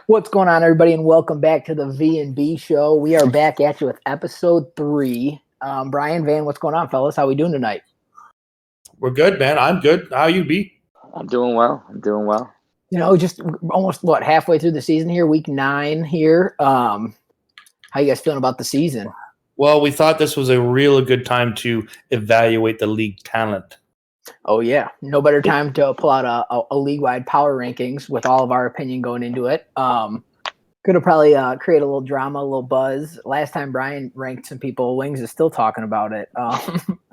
What's going on, everybody, and welcome back to the V&B show. We are back at you with episode 3. Brian, Van, what's going on, fellas? How we doing tonight? We're good, man. I'm good. How you be? I'm doing well. You know, just almost, halfway through the season here, week 9 here. How you guys feeling about the season? Well, we thought this was a really good time to evaluate the league talent. Oh, yeah. No better time to pull out a league-wide power rankings with all of our opinion going into it. Could have probably create a little drama, a little buzz. Last time Brian ranked some people, Wings is still talking about it.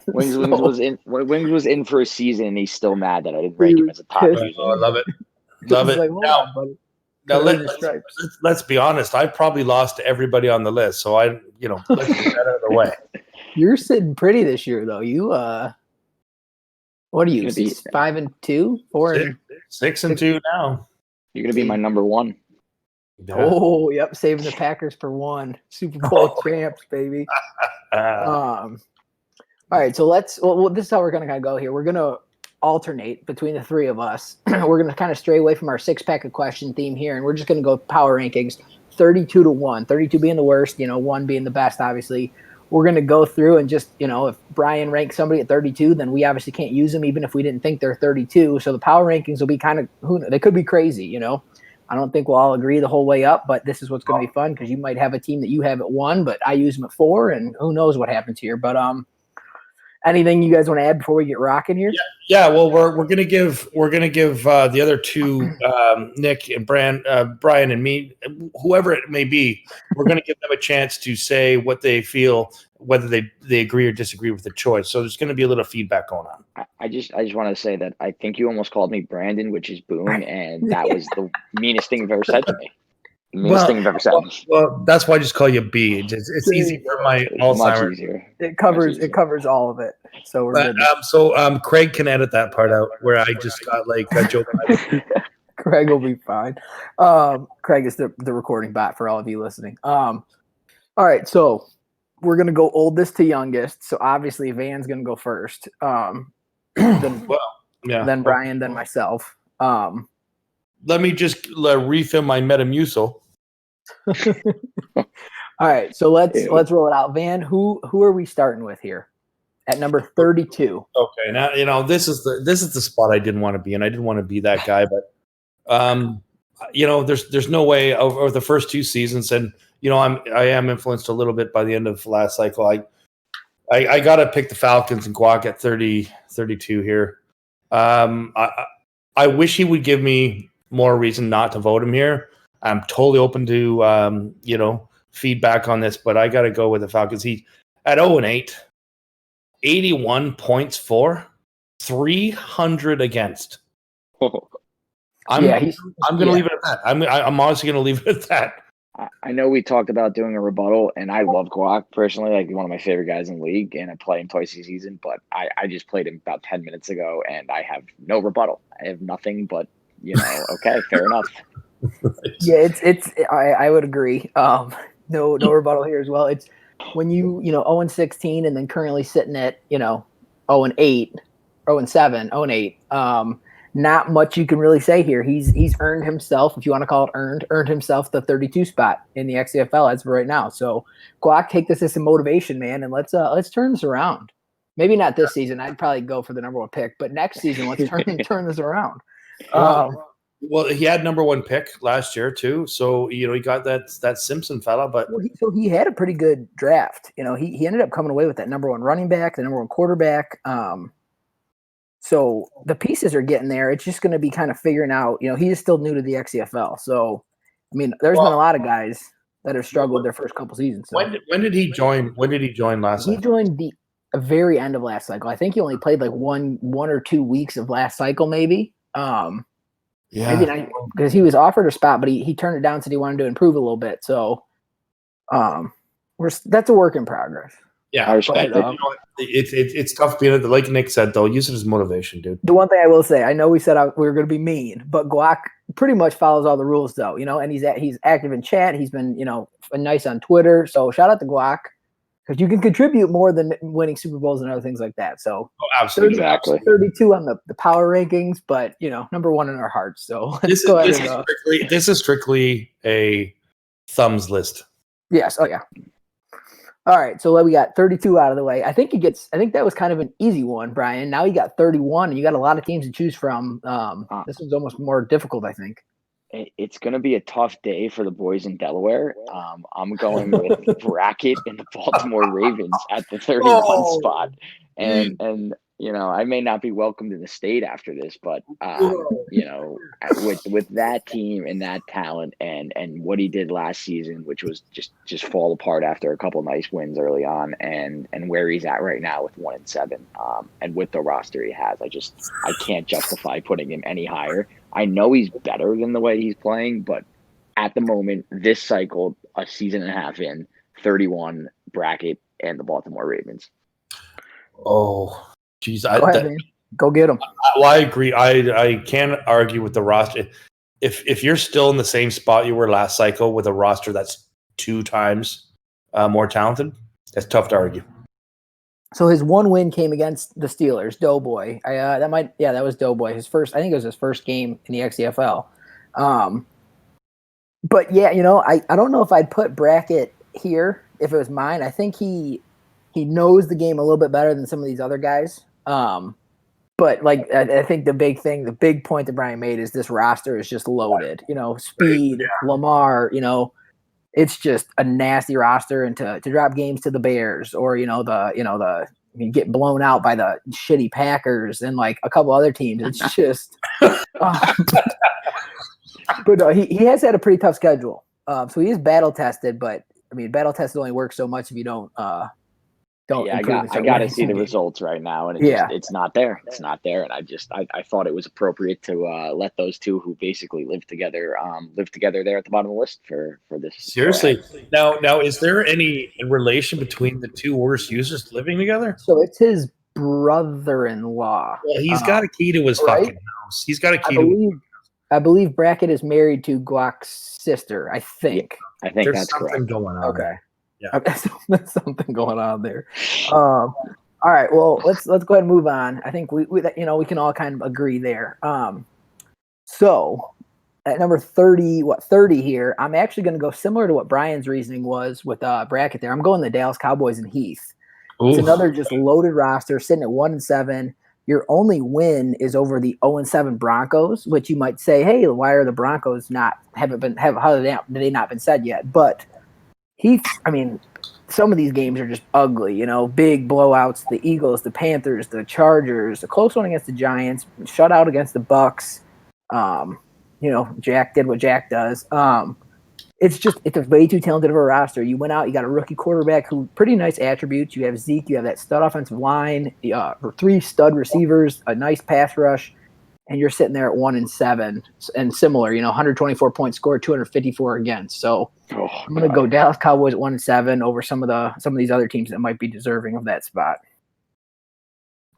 Wings was in for a season, and he's still mad that I didn't rank him as a top user. Oh, I love it. Love it. Like, now let's be honest. I probably lost to everybody on the list, so let's get that out of the way. You're sitting pretty this year, though. You what are you? 5-2, 4 6-2 now. You're gonna be my number one. Yeah. Oh, yep, saving the Packers for 1. Super Bowl champs, baby. All right, so this is how we're gonna kind of go here. We're gonna alternate between the three of us. We're gonna kind of stray away from our 6-pack of question theme here, and we're just gonna go power rankings, 32-1. 32 being the worst, 1 being the best, obviously. We're going to go through and just, if Brian ranks somebody at 32, then we obviously can't use them even if we didn't think they're 32. So the power rankings will be kind of, they could be crazy, I don't think we'll all agree the whole way up, but this is what's going to be fun because you might have a team that you have at 1, but I use them at 4, and who knows what happens here. But anything you guys want to add before we get rocking here? Yeah. Well, we're gonna give the other two, Nick and Brian and me, whoever it may be, we're gonna give them a chance to say what they feel, whether they agree or disagree with the choice. So there's gonna be a little feedback going on. I just want to say that I think you almost called me Brandon, which is Boone, and that was the meanest thing you've ever said to me. Well, that's why I just call you B. It's easy for my Alzheimer's. Much easier. It covers all of it. So we're good. Craig can edit that part out where I just got like a joke. Craig will be fine. Craig is the recording bot for all of you listening. All right, so we're gonna go oldest to youngest. So obviously Van's gonna go first. Then Brian, then myself. Let me just refill my Metamucil. All right, so let's roll it out. Van, who are we starting with here at number 32? Okay, now this is the spot I didn't want to be in. I didn't want to be that guy, but there's no way over the first 2 seasons, and I am influenced a little bit by the end of last cycle. I got to pick the Falcons and Guac at 32 here. I wish he would give me more reason not to vote him here. I'm totally open to feedback on this, but I got to go with the Falcons. He at 0-8, 81 points for, 300 against. I'm going to leave it at that. I'm honestly going to leave it at that. I know we talked about doing a rebuttal, and I love Guac personally, like one of my favorite guys in the league, and I play him twice a season, but I just played him about 10 minutes ago, and I have no rebuttal. I have nothing but, okay, fair enough. Yeah, I would agree. No rebuttal here as well. It's when 0-16 and then currently sitting at 0-8, 0-7, 0-8. Not much you can really say here. He's earned himself, if you want to call it earned himself the 32 spot in the XCFL as of right now. So Guac, take this as some motivation, man, and let's turn this around. Maybe not this season. I'd probably go for the number 1 pick, but next season let's turn this around. Well, he had number 1 pick last year too, so he got that Simpson fella. But so he had a pretty good draft. He ended up coming away with that number 1 running back, the number 1 quarterback. So the pieces are getting there. It's just going to be kind of figuring out. He is still new to the XCFL, so there's been a lot of guys that have struggled their first couple seasons. So. When did he join? When did he join last? He joined the very end of last cycle. I think he only played like one or 2 weeks of last cycle, maybe. Maybe not, because he was offered a spot, but he turned it down, said he wanted to improve a little bit. So, that's a work in progress. Yeah, I respect it. It's tough being like Nick said, though. Use it as motivation, dude. The one thing I will say, I know we said we were going to be mean, but Guac pretty much follows all the rules, though. And he's active in chat. He's been nice on Twitter. So shout out to Guac. because you can contribute more than winning Super Bowls and other things like that. So absolutely, exactly. 32 on the power rankings, but number one in our hearts. So let's go ahead. This is strictly a thumbs list. Yes. Oh yeah. All right. So we got 32 out of the way. I think that was kind of an easy one, Brian. Now you got 31, and you got a lot of teams to choose from. This is almost more difficult, I think. It's going to be a tough day for the boys in Delaware. I'm going with Brackett and the Baltimore Ravens at the 31 spot. And I may not be welcomed in the state after this, but with that team and that talent and what he did last season, which was just fall apart after a couple nice wins early on, and where he's at right now with 1-7, and with the roster he has, I can't justify putting him any higher. I know he's better than the way he's playing, but at the moment, this cycle, a season and a half in, 31, Brackett, and the Baltimore Ravens. Oh, geez. Go get him. Well, I agree. I can't argue with the roster. If you're still in the same spot you were last cycle with a roster that's 2 times more talented, it's tough to argue. So his one win came against the Steelers, Doughboy. That was Doughboy. I think it was his first game in the XCFL. But yeah, I don't know if I'd put Brackett here if it was mine. I think he knows the game a little bit better than some of these other guys. But I think the big point that Brian made is this roster is just loaded. Speed, Lamar. It's just a nasty roster, and to drop games to the Bears or get blown out by the shitty Packers and like a couple other teams. It's just. But no, he has had a pretty tough schedule. So he is battle tested, but I mean, battle tested only works so much if you don't. I got to see the results right now, and it's not there. It's not there, and I thought it was appropriate to let those two who basically live together there at the bottom of the list for this. Seriously, now is there any relation between the two worst users living together? So it's his brother-in-law. Well, he's got a key to his fucking house. He's got a key. I believe Brackett is married to Guac's sister. I think. I think there's that's something correct. going on. Okay. Yeah. There's something going on there. All right. Well, let's go ahead and move on. I think we can all kind of agree there. So at number 30 here, I'm actually going to go similar to what Brian's reasoning was with Brackett there. I'm going the Dallas Cowboys and Heath. Ooh. It's another just loaded roster sitting at 1-7. Your only win is over the 0-7 Broncos, which you might say, hey, why are the Broncos how have they not been said yet? But some of these games are just ugly, big blowouts, the Eagles, the Panthers, the Chargers, a close one against the Giants, shutout against the Bucks. Jack did what Jack does. It's a way too talented of a roster. You went out, you got a rookie quarterback who pretty nice attributes. You have Zeke, you have that stud offensive line, 3 stud receivers, a nice pass rush, and you're sitting there at 1-7 and similar, 124 points scored, 254 against. So I'm going to go Dallas Cowboys at 1-7 over some of these other teams that might be deserving of that spot.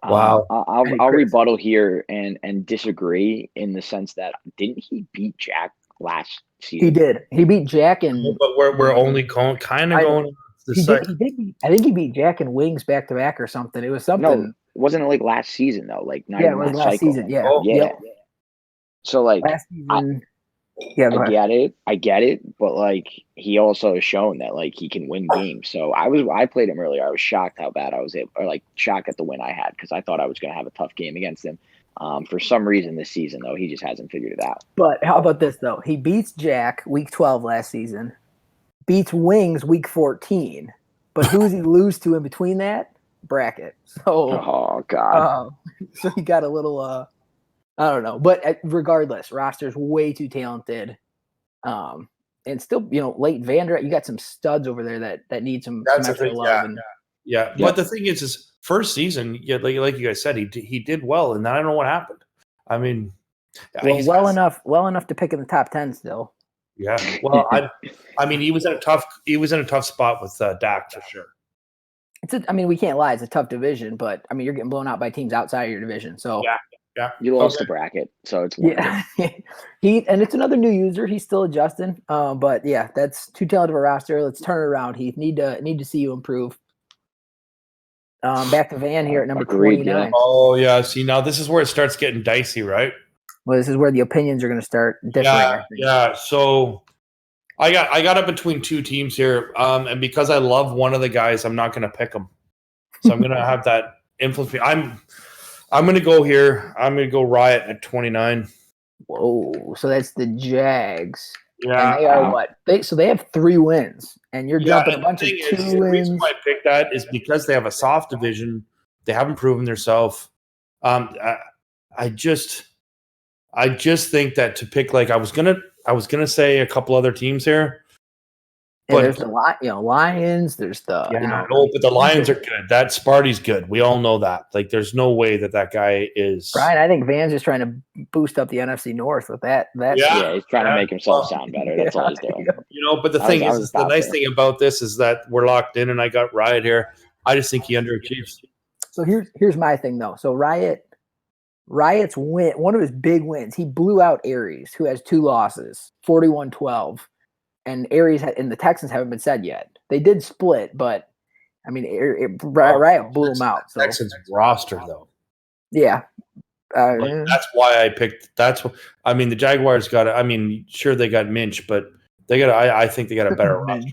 Wow. I'll rebuttal here and disagree in the sense that didn't he beat Jack last season? He did. He beat Jack but we're only going. I think he beat Jack and Wings back to back or something. It was something. No, wasn't it like last season though? Like not it was last season. Yeah. Oh, yeah. So like last season. I get it, but like he also has shown that like he can win games. So I played him earlier. I was shocked how bad I was shocked at the win I had because I thought I was going to have a tough game against him. For some reason this season though, he just hasn't figured it out. But how about this though? He beats Jack week 12 last season, beats Wings week 14. But who does he lose to in between that? Brackett. So oh god. So he got a little I don't know, but regardless, roster's way too talented, and still, late Vander, you got some studs over there that need some extra love. Yeah. But the thing is first season, like you guys said, he did well, and then I don't know what happened. I mean, well enough to pick in the top 10 still. Yeah. Well, I mean, he was in a tough spot with Dak for sure. We can't lie, it's a tough division, but I mean, you're getting blown out by teams outside of your division, so yeah. You lost the bracket, so it's and it's another new user. He's still adjusting, but yeah, that's too talented of a roster. Let's turn it around, Heath. Need to see you improve. Back to Van here at number Agreed, 29. yeah. Oh yeah. See, now this is where it starts getting dicey, right? Well, this is where the opinions are going to start differing. I think. Yeah. So I got it between two teams here, and because I love one of the guys, I'm not going to pick him. So I'm going to have that influence. I'm going to go here. I'm going to go Riot at 29. Whoa! So that's the Jags. Yeah. And they are what? They have 3 wins, and you're jumping a bunch of 2 wins. The reason why I picked that is because they have a soft division. They haven't proven themselves. I just think that to pick, like, I was gonna say a couple other teams here. And there's the Lions. There's the but the Lions are good. That Sparty's good. We all know that. Like, there's no way that guy is. Brian, I think Van's just trying to boost up the NFC North with that. Yeah, he's trying to make himself sound better. That's all he's doing. But the thing is the nice thing about this is that we're locked in, and I got Riot here. I just think he underachieves. So here's my thing though. So Riot's win, one of his big wins, he blew out Aries, who has 2 losses, 41-12. And Aries and the Texans haven't been said yet. They did split, but I mean, Riot blew them out. So. Texans roster though. Yeah, that's why I picked. The Jaguars got. Sure they got Minch, but they got. I think they got a better roster.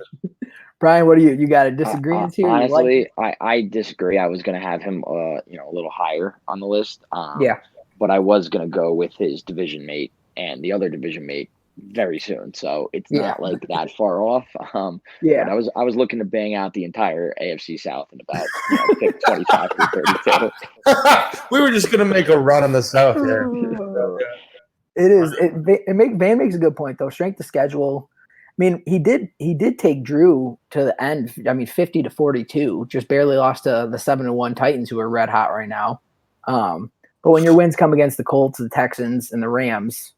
Brian, what do you got a disagreement here? Honestly, I disagree. I was going to have him, a little higher on the list. But I was going to go with his division mate and the other division mate very soon, so it's not like that far off. But I was looking to bang out the entire AFC South in about pick 25 through 32. We were just gonna make a run on the South here. It is. Van makes a good point though. Strength of schedule. I mean, he did take Drew to the end. 50-42, just barely lost to the 7-1 Titans, who are red hot right now. But when your wins come against the Colts, the Texans, and the Rams,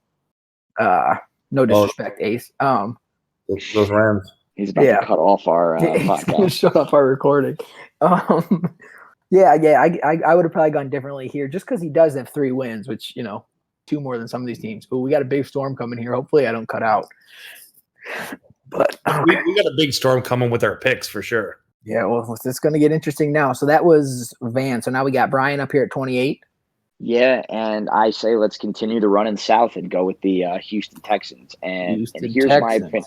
no disrespect, Ace. Those Rams. He's about to cut off our podcast. Shut off our recording. I would have probably gone differently here, just because he does have 3 wins, which 2 more than some of these teams. But we got a big storm coming here. Hopefully, I don't cut out. But we got a big storm coming with our picks for sure. Yeah, well, it's going to get interesting now. So that was Van. So now we got Brian up here at 28. Yeah, and I say let's continue to run in South and go with the Houston Texans. And here's my opinion.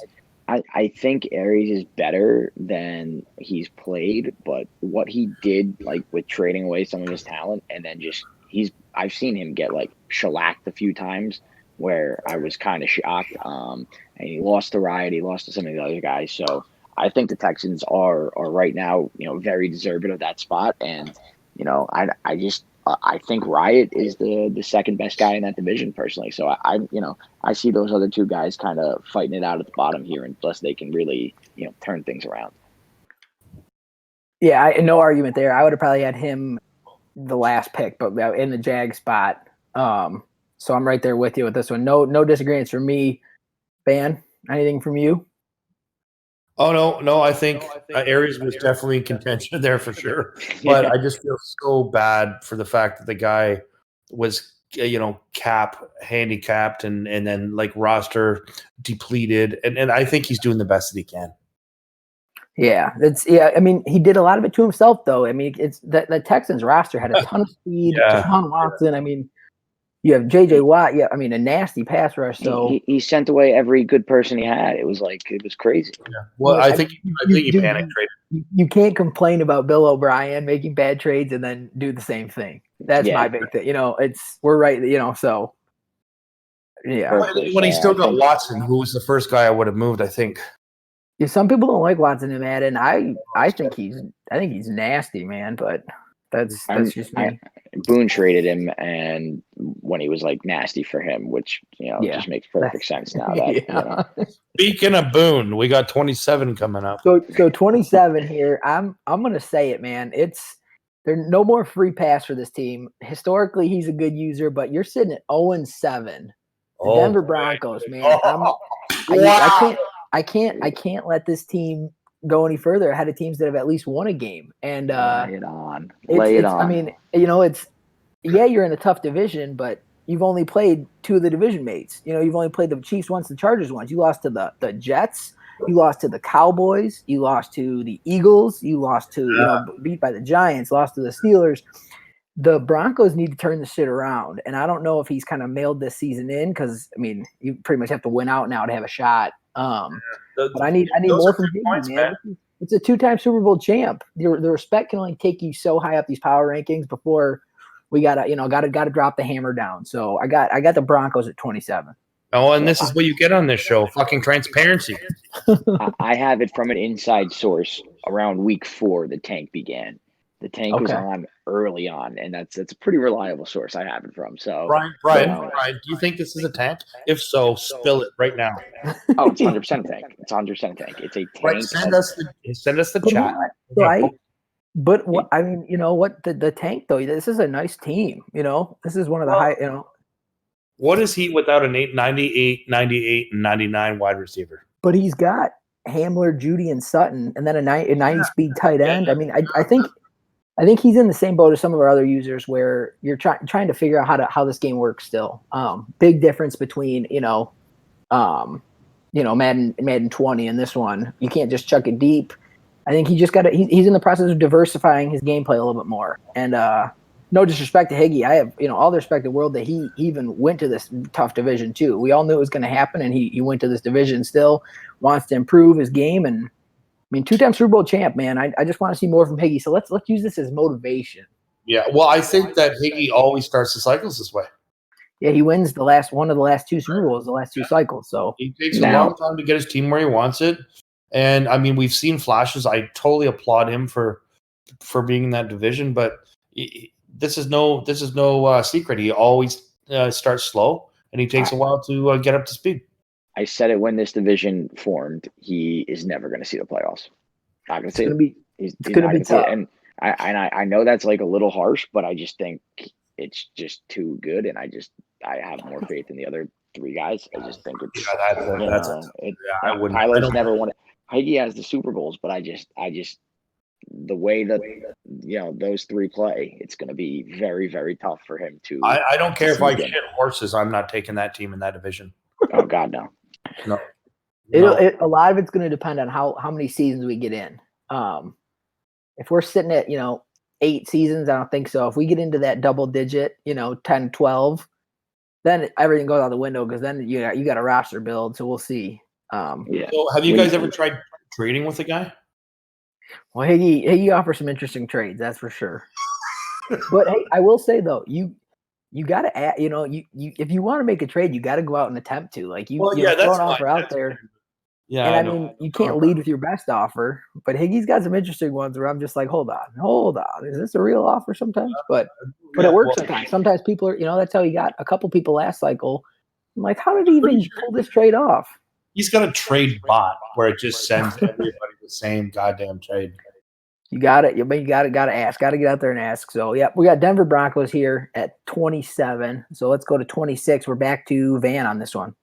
I think Aries is better than he's played, but what he did, like with trading away some of his talent, and then I've seen him get like shellacked a few times where I was kind of shocked. And he lost to Riot, he lost to some of the other guys. So I think the Texans are right now, very deserving of that spot. And I think Riot is the second best guy in that division personally. So I see those other 2 guys kind of fighting it out at the bottom here unless they can really, turn things around. Yeah, no argument there. I would have probably had him the last pick, but in the Jag spot. So I'm right there with you with this one. No disagreements from me. Van, anything from you? Oh no! I think Aries was definitely in contention there for sure. But I just feel so bad for the fact that the guy was, handicapped and then like roster depleted, and I think he's doing the best that he can. Yeah, I mean, he did a lot of it to himself, though. I mean, it's the Texans roster had a ton of speed. Deshaun Watson. I mean, you have J.J. Watt. Yeah, I mean, a nasty pass rush. So he sent away every good person he had. It was crazy. Yeah. Well, I think he panic traded. You can't complain about Bill O'Brien making bad trades and then do the same thing. That's my big thing. We're right. So yeah. When he still got Watson, who was the first guy I would have moved, I think. Yeah, some people don't like Watson in Madden. I think he's nasty, man. But that's just me. Boone traded him, and when he was nasty for him, which just makes perfect sense now. Speaking of Boone, we got 27 coming up. So 27 here. I'm gonna say it, man. There's no more free pass for this team. Historically, he's a good user, but you're sitting at 0-7. The Denver Broncos, man. I can't let this team go any further ahead of teams that have at least won a game. And lay it on. I mean, you're in a tough division, but you've only played 2 of the division mates. You've only played the Chiefs once, the Chargers once. You lost to the Jets You lost to the Cowboys. You lost to the Eagles. You lost to beat by the Giants. Lost to the Steelers. The Broncos need to turn the shit around, and I don't know if he's kind of mailed this season in because I mean you pretty much have to win out now to have a shot. But I need more from Higgy, man. It's a 2-time Super Bowl champ. The respect can only take you so high up these power rankings before we gotta drop the hammer down. So I got the Broncos at 27. Oh, and this is what you get on this show: fucking transparency. I have it from an inside source around week 4. The tank began. The tank was on early on, and that's a pretty reliable source I have it from. So, Brian, do you think this is a tank? If so, spill it right now. Oh, it's 100% a tank. It's 100% a tank. It's a tank. Right, send us the chat. Right. But what I mean, what the tank though? This is a nice team. This is one of the high. What is he without an 98, and 99 wide receiver? But he's got Hamler, Judy, and Sutton, and then a 90 speed tight end. I mean, I think he's in the same boat as some of our other users where you're trying to figure out how this game works still. Big difference between, Madden 20 and this one. You can't just chuck it deep. I think he's in the process of diversifying his gameplay a little bit more. And no disrespect to Higgy. I have, all the respect in the world that he even went to this tough division too. We all knew it was going to happen, and he went to this division, still wants to improve his game. And I mean, 2-time Super Bowl champ, man. I just want to see more from Higgy. So let's use this as motivation. Yeah, well, I think that Higgy always starts the cycles this way. Yeah, he wins one of the last 2 Super Bowls, the last 2 cycles. So he takes a long time to get his team where he wants it. And I mean, we've seen flashes. I totally applaud him for being in that division, but this is no secret. He always starts slow, and he takes a while to get up to speed. I said it when this division formed. He is never going to see the playoffs. Not going to see it. He's going to be tough. And I know that's like a little harsh, but I just think it's just too good, and I have more faith in the other 3 guys. I just think it's. I wouldn't. Tyler's never won it. Higgy has the Super Bowls, but I just the way that those 3 play, it's going to be very, very tough for him to. I don't care if I shit horses. I'm not taking that team in that division. Oh God, no. No. A lot of it's going to depend on how many seasons we get in. If we're sitting at 8 seasons, I don't think so. If we get into that double digit, 10, 12, then everything goes out the window because then you got a roster build. So we'll see. So have you guys ever tried trading with a guy? Well, Higgy offers some interesting trades, that's for sure. But hey, I will say though, you got to add, you if you want to make a trade, you got to go out and attempt to. Like throw an offer out there. Yeah, and I mean, you can't lead with your best offer, but Higgy's got some interesting ones where I'm just like, hold on, is this a real offer sometimes? But it works sometimes. Sometimes people are, that's how he got a couple people last cycle. I'm like, how did he even pull this trade off? He's got a trade bot where it just sends everybody the same goddamn trade. You got it. You got to ask. Got to get out there and ask. So, yeah, we got Denver Broncos here at 27. So let's go to 26. We're back to Van on this one.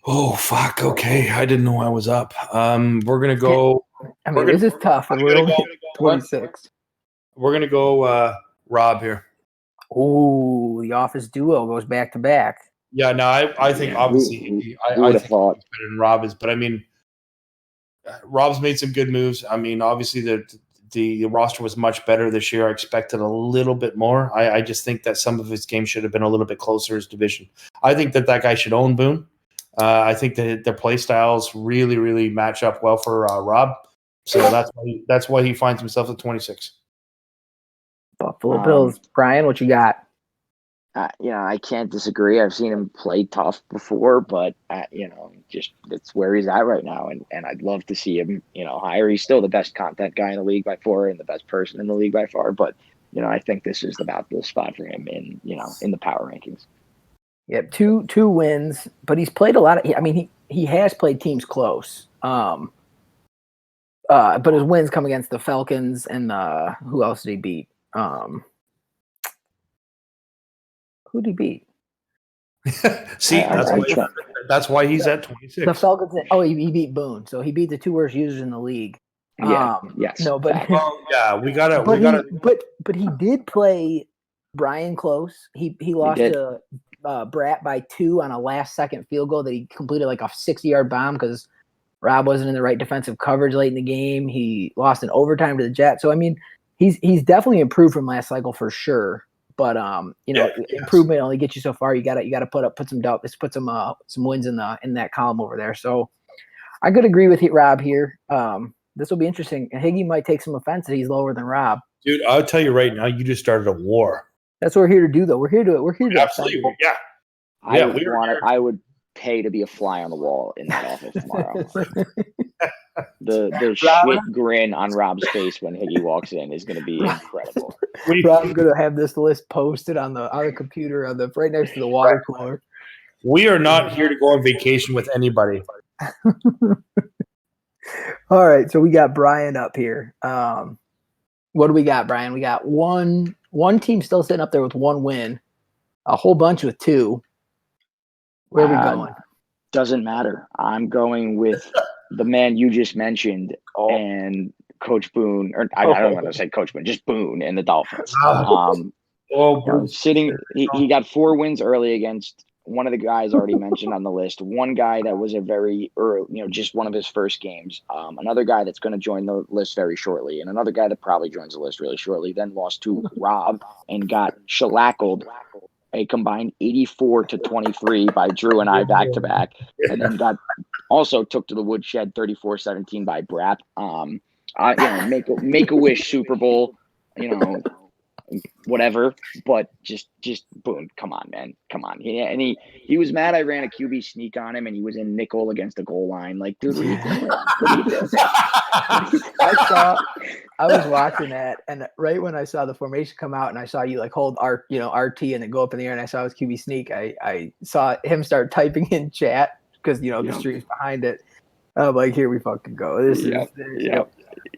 Oh, fuck. Okay. I didn't know I was up. We're going to go. I mean, this is tough. And we're only 26. We're going to go Rob here. Oh, the Office duo goes back to back. Yeah, no, I think obviously I think better than Rob is, but I mean, Rob's made some good moves. I mean, obviously the roster was much better this year. I expected a little bit more. I just think that some of his games should have been a little bit closer his division. I think that guy should own Boone. I think that their play styles really, really match up well for Rob. So that's why he finds himself at 26. Buffalo Bills. Brian, what you got? I can't disagree. I've seen him play tough before, but just it's where he's at right now, and I'd love to see him, higher. He's still the best content guy in the league by far, and the best person in the league by far. But I think this is about the spot for him in the power rankings. Yep, two wins, but he's played a lot of. I mean, he has played teams close. But his wins come against the Falcons and who else did he beat? Who did he beat? See, that's why he's at 26. The Falcons. He beat Boone, so he beat the 2 worst users in the league. Yes. No, but we gotta. But he did play Brian close. He lost to Brat by 2 on a last-second field goal that he completed like a 60-yard bomb because Rob wasn't in the right defensive coverage late in the game. He lost in overtime to the Jets. So I mean, he's definitely improved from last cycle for sure. But improvement only gets you so far. You gotta put some wins in that column over there. So I could agree with Rob here. This will be interesting. Higgy might take some offense that he's lower than Rob. Dude, I'll tell you right now, you just started a war. That's what we're here to do, though. We're here to absolutely, yeah. I would pay to be a fly on the wall in that office tomorrow. The shit grin on Rob's face when Higgy walks in is going to be incredible. Rob's going to have this list posted on the computer right next to the water cooler. We are not here to go on vacation with anybody. All right, so we got Brian up here. What do we got, Brian? We got one team still sitting up there with 1 win, a whole bunch with 2. Where are we going? Doesn't matter. I'm going with the man you just mentioned and Coach Boone, or I don't want to say Coach Boone, just Boone and the Dolphins. He got 4 wins early against one of the guys already mentioned on the list. One guy that was a very early, just one of his first games. Another guy that's going to join the list very shortly, and another guy that probably joins the list really shortly. Then lost to Rob and got shellackled a combined 84-23 by Drew and I back to back, and then also took to the woodshed 34-17 by Brap. Make a wish Super Bowl, whatever, but just Boone, come on, man, come on. He was mad I ran a QB sneak on him and he was in nickel against the goal line. Like, dude, what are you doing? I was watching that, and right when I saw the formation come out and I saw you like hold RT and then go up in the air, and I saw his QB sneak, I saw him start typing in chat because the stream's behind it. I'm like, here we fucking go. This is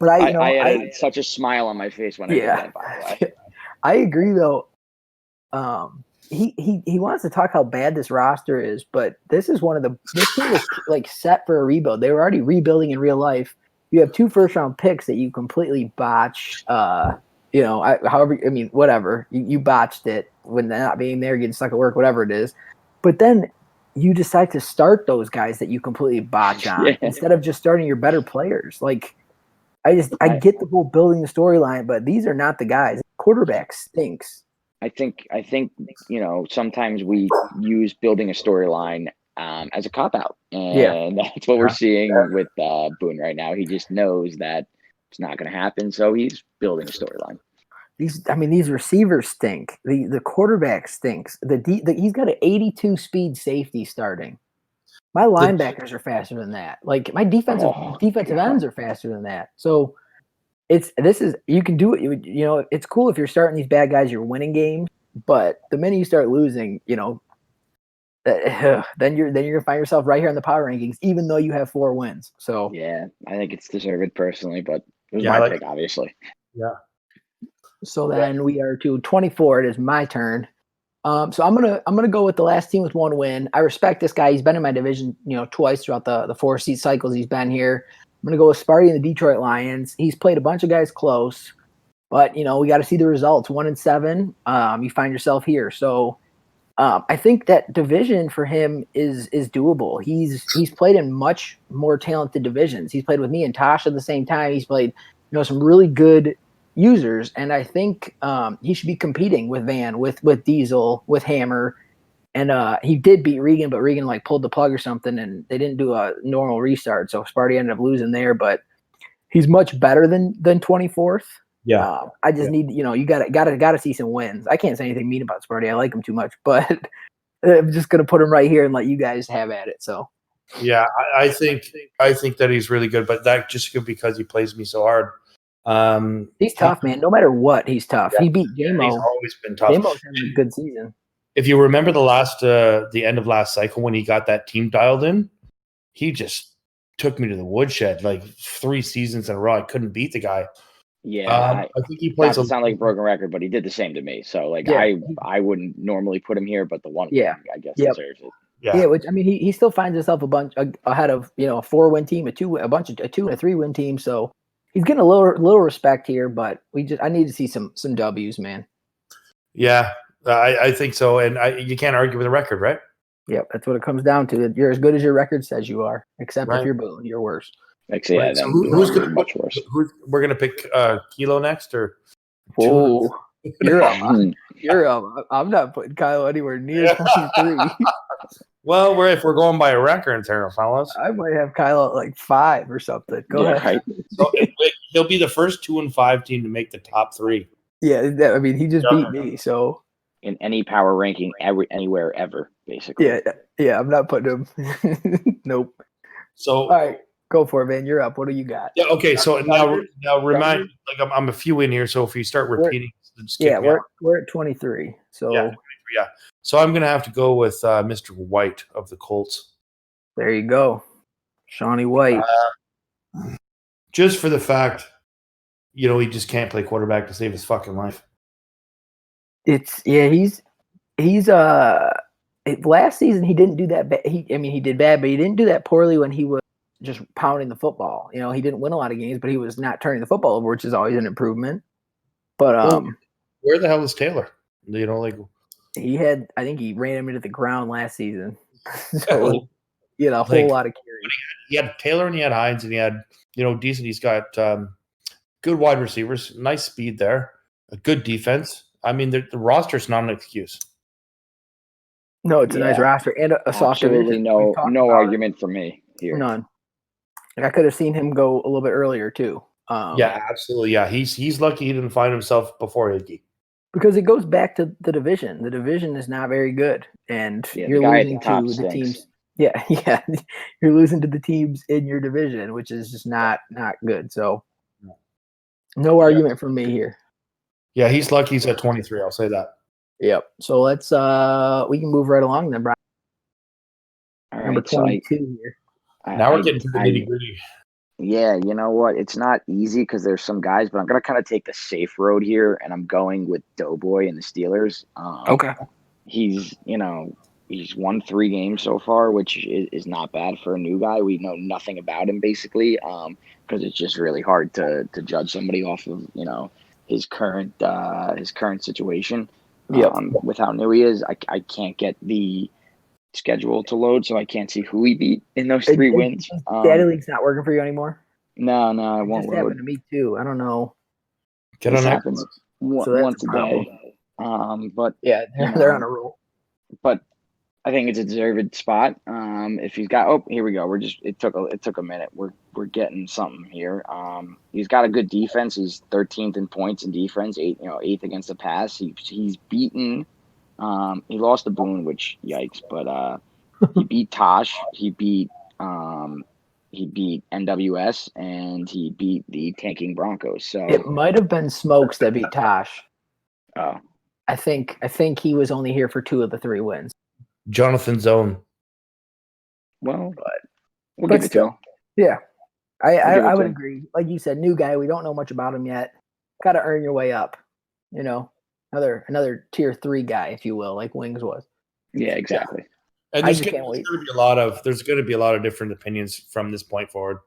But I had such a smile on my face when I did that, by the way. I agree though. He wants to talk how bad this roster is, but this team is like set for a rebuild. They were already rebuilding in real life. You have 2 first-round picks that you completely botched. Whatever. You botched it when they're not being there, getting stuck at work, whatever it is. But then you decide to start those guys that you completely botch on instead of just starting your better players. Like, I get the whole building the storyline, but these are not the guys. Quarterback stinks. I think sometimes we use building a storyline as a cop-out. And that's what we're seeing with Boone right now. He just knows that it's not going to happen, so he's building a storyline. These receivers stink. The quarterback stinks. He's got an 82 speed safety starting. My linebackers are faster than that. Like, my defensive ends are faster than that. So you can do it. It's cool if you're starting these bad guys, you're winning games. But the minute you start losing, then you're gonna find yourself right here in the power rankings, even though you have 4 wins. So yeah, I think it's deserved personally, but it was my pick, obviously. Yeah. So then we are to 24. It is my turn. So I'm gonna go with the last team with 1 win. I respect this guy. He's been in my division, twice throughout the 4 seat cycles he's been here. I'm gonna go with Sparty and the Detroit Lions. He's played a bunch of guys close, but we got to see the results. 1-7. You find yourself here. So I think that division for him is doable. He's played in much more talented divisions. He's played with me and Tosh at the same time. He's played some really good users, and I think he should be competing with Van, with Diesel, with Hammer, and he did beat Regan, but Regan pulled the plug or something, and they didn't do a normal restart, so Sparty ended up losing there. But he's much better than 24th. Yeah, I just need you gotta see some wins. I can't say anything mean about Sparty. I like him too much, but I'm just gonna put him right here and let you guys have at it. So yeah, I think that he's really good, but that just because he plays me so hard. He's tough, man. No matter what, he's tough. He beat J-Mo. He's always been tough. J-Mo's having a good season. If you remember the end of last cycle when he got that team dialed in, he just took me to the woodshed. 3 seasons in a row, I couldn't beat the guy. Yeah, I think he plays. Doesn't sound like a broken record, but he did the same to me. So I wouldn't normally put him here, but the 1 win, I guess deserves it. Yeah, which he still finds himself a bunch ahead of a 4-win team, a 2 and a 3-win team. So he's getting a little respect here, but I need to see some W's, man. Yeah, I think so, and you can't argue with the record, right? Yep, that's what it comes down to. You're as good as your record says you are, except Right. if you're Boone, you're worse. Actually, yeah, Right. So then who's you're gonna much worse. we're gonna pick Kilo next or Whoa, you're up. Hmm. You're up. I'm not putting Kyle anywhere near 23. Well, if we're going by a record here, fellas. I might have Kyle at like 5 or something. Go Yeah, ahead. right. So he'll be the first 2 and 5 team to make the top 3. Yeah, I mean, he just beat me, so In any power ranking, anywhere ever, basically. yeah, I'm not putting him. Nope. So All right, go for it, man. You're up. What do you got? yeah, okay. So now remind, Chargers? I'm a few in here. So if you start repeating, skip Yeah, me out. we're at 23. So Yeah, yeah. So I'm gonna have to go with Mr. White of the Colts. there you go, Shawnee White. Just for the fact, he just can't play quarterback to save his fucking life. He's last season he didn't do that bad. He did bad, but he didn't do that poorly when he was just pounding the football. He didn't win a lot of games, but he was not turning the football over, which is always an improvement. But where the hell is Taylor? I think he ran him into the ground last season. So he had a whole lot of carries. He had Taylor and he had Hines and he had, decent. He's got good wide receivers, nice speed there, a good defense. I mean, the roster's not an excuse. No, it's a nice roster and a soft Absolutely division. no argument for me here. None. I could have seen him go a little bit earlier too. Yeah, absolutely. Yeah, he's lucky he didn't find himself before Higgy. Because it goes back to the division. The division is not very good, and you're losing to the teams. Yeah, you're losing to the teams in your division, which is just not good. So, no argument from me here. Yeah, he's lucky he's at 23. I'll say that. Yep. So let's we can move right along then, Brian. All right, Number 22 here. Now we're getting to the nitty-gritty. Yeah, you know what? It's not easy because there's some guys, but I'm going to kind of take the safe road here, and I'm going with Doughboy and the Steelers. Okay. He's won 3 games so far, which is not bad for a new guy. We know nothing about him, basically, because it's just really hard to judge somebody off of, his current situation. Yep. With how new he is, I can't get the schedule to load, so I can't see who he beat in those 3 wins. Daddy League's not working for you anymore? No, it won't load. Happened to me too. I don't know. This happens once a day. But yeah, they're on a roll. But I think it's a deserved spot. If he's got, here we go. It took a minute. We're getting something here. He's got a good defense. He's 13th in points in defense, 8th against the pass. He's beaten. He lost to Boone, which yikes. But he beat Tosh. He beat NWS, and he beat the tanking Broncos. So it might have been Smokes that beat Tosh. Oh, I think he was only here for 2 of the 3 wins. Jonathan Zone. Well, we'll give it to him. Yeah, I would agree. Like you said, new guy. We don't know much about him yet. Got to earn your way up. Another tier 3 guy, if you will, like Wings was. Yeah, exactly. And there's going to be a lot of different opinions from this point forward.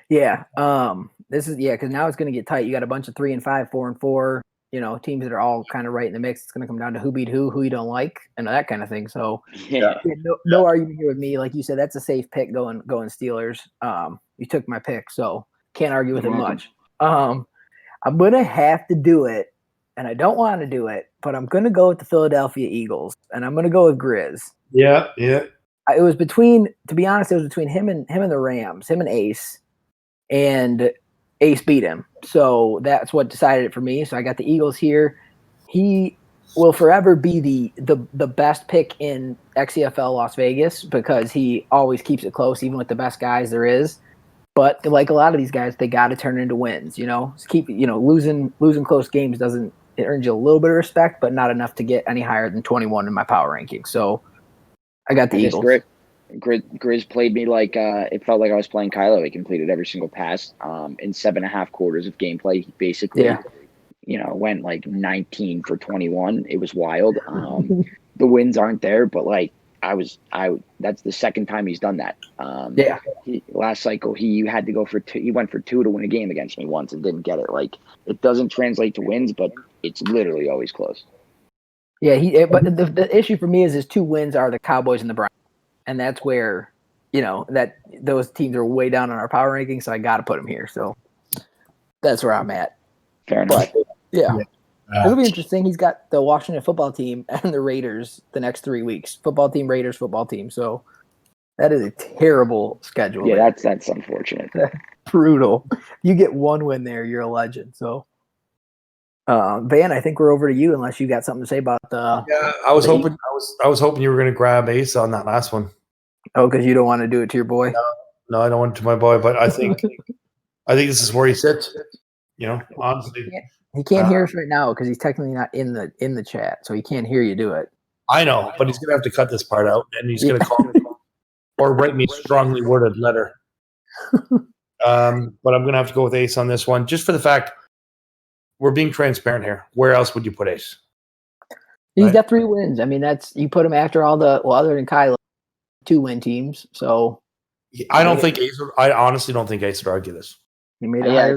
Yeah. Because now it's going to get tight. You got a bunch of 3 and 5, 4 and 4. Teams that are all kind of right in the mix. It's going to come down to who beat who you don't like, and that kind of thing. So, no argument here with me. Like you said, that's a safe pick going Steelers. You took my pick, so can't argue with it much. I'm going to have to do it, and I don't want to do it, but I'm going to go with the Philadelphia Eagles, and I'm going to go with Grizz. Yeah. It was between him and the Rams, him and Ace, and Ace beat him. So that's what decided it for me. So I got the Eagles here. He will forever be the best pick in XCFL Las Vegas because he always keeps it close, even with the best guys there is. But like a lot of these guys, they got to turn into wins. Losing close games it earns you a little bit of respect, but not enough to get any higher than 21 in my power ranking. So I got the Eagles. Grizz played me like it felt like I was playing Kylo. He completed every single pass in 7.5 quarters of gameplay. He basically, went like 19 for 21. It was wild. The wins aren't there, but like that's the second time he's done that. Last cycle he had to go for 2. He went for 2 to win a game against me once and didn't get it. Like it doesn't translate to wins, but it's literally always close. Yeah, but the issue for me is his 2 wins are the Cowboys and the Browns, and that's where that those teams are way down on our power rankings. So I got to put him here. So that's where I'm at. Fair enough. But yeah. It'll be interesting. He's got the Washington football team and the Raiders the next 3 weeks. Football team, Raiders, football team. So that is a terrible schedule. Yeah, that's unfortunate. Brutal. You get 1 win there, you're a legend. So, Van, I think we're over to you unless you got something to say about the. Yeah, I was hoping you were going to grab Ace on that last one. Oh, because you don't want to do it to your boy. No, I don't want it to my boy, but I think this is where he sits. Honestly. He can't hear us right now because he's technically not in the chat, so he can't hear you do it. I know, but he's gonna have to cut this part out, and he's gonna call me or write me a strongly worded letter. But I'm gonna have to go with Ace on this one, just for the fact we're being transparent here. Where else would you put Ace? He's got 3 wins. I mean, you put him after all other than Kylo, 2-win teams. So I honestly don't think Ace would argue this. I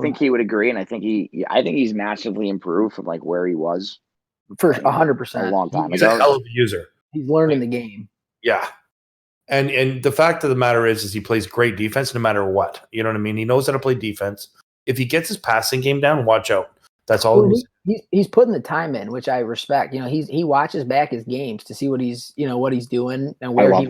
think he would agree, and I think he's massively improved from like where he was for 100%. A long time He's ago. a hell of a user. He's learning the game. Yeah, and the fact of the matter is he plays great defense no matter what. You know what I mean? He knows how to play defense. If he gets his passing game down, watch out. That's all. He's putting the time in, which I respect. He watches back his games to see what he's doing and where he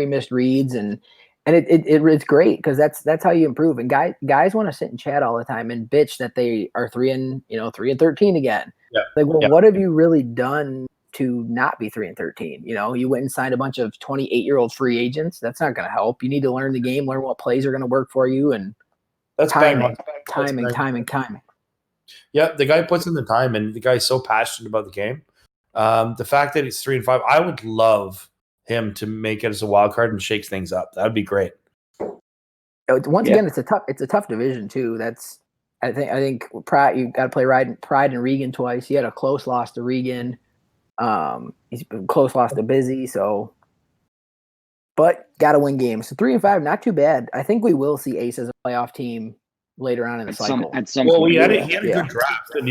missed reads and it's great because that's how you improve. And guys want to sit and chat all the time and bitch that they are 3-13 again. Yeah. What have you really done to not be 3-13? You went and signed a bunch of 28-year-old free agents. That's not going to help. You need to learn the game, learn what plays are going to work for you, and that's timing. Yeah, the guy puts in the time, and the guy's so passionate about the game. The fact that he's 3-5, I would love him to make it as a wild card and shakes things up. That'd be great. Again, it's a tough division too. I think Pride, you got to play Pride and Regan twice. He had a close loss to Regan. He's been close loss to Busy. So, but got to win games. So 3-5, not too bad. I think we will see Ace as a playoff team later on in the cycle. At some point, he had a good draft, and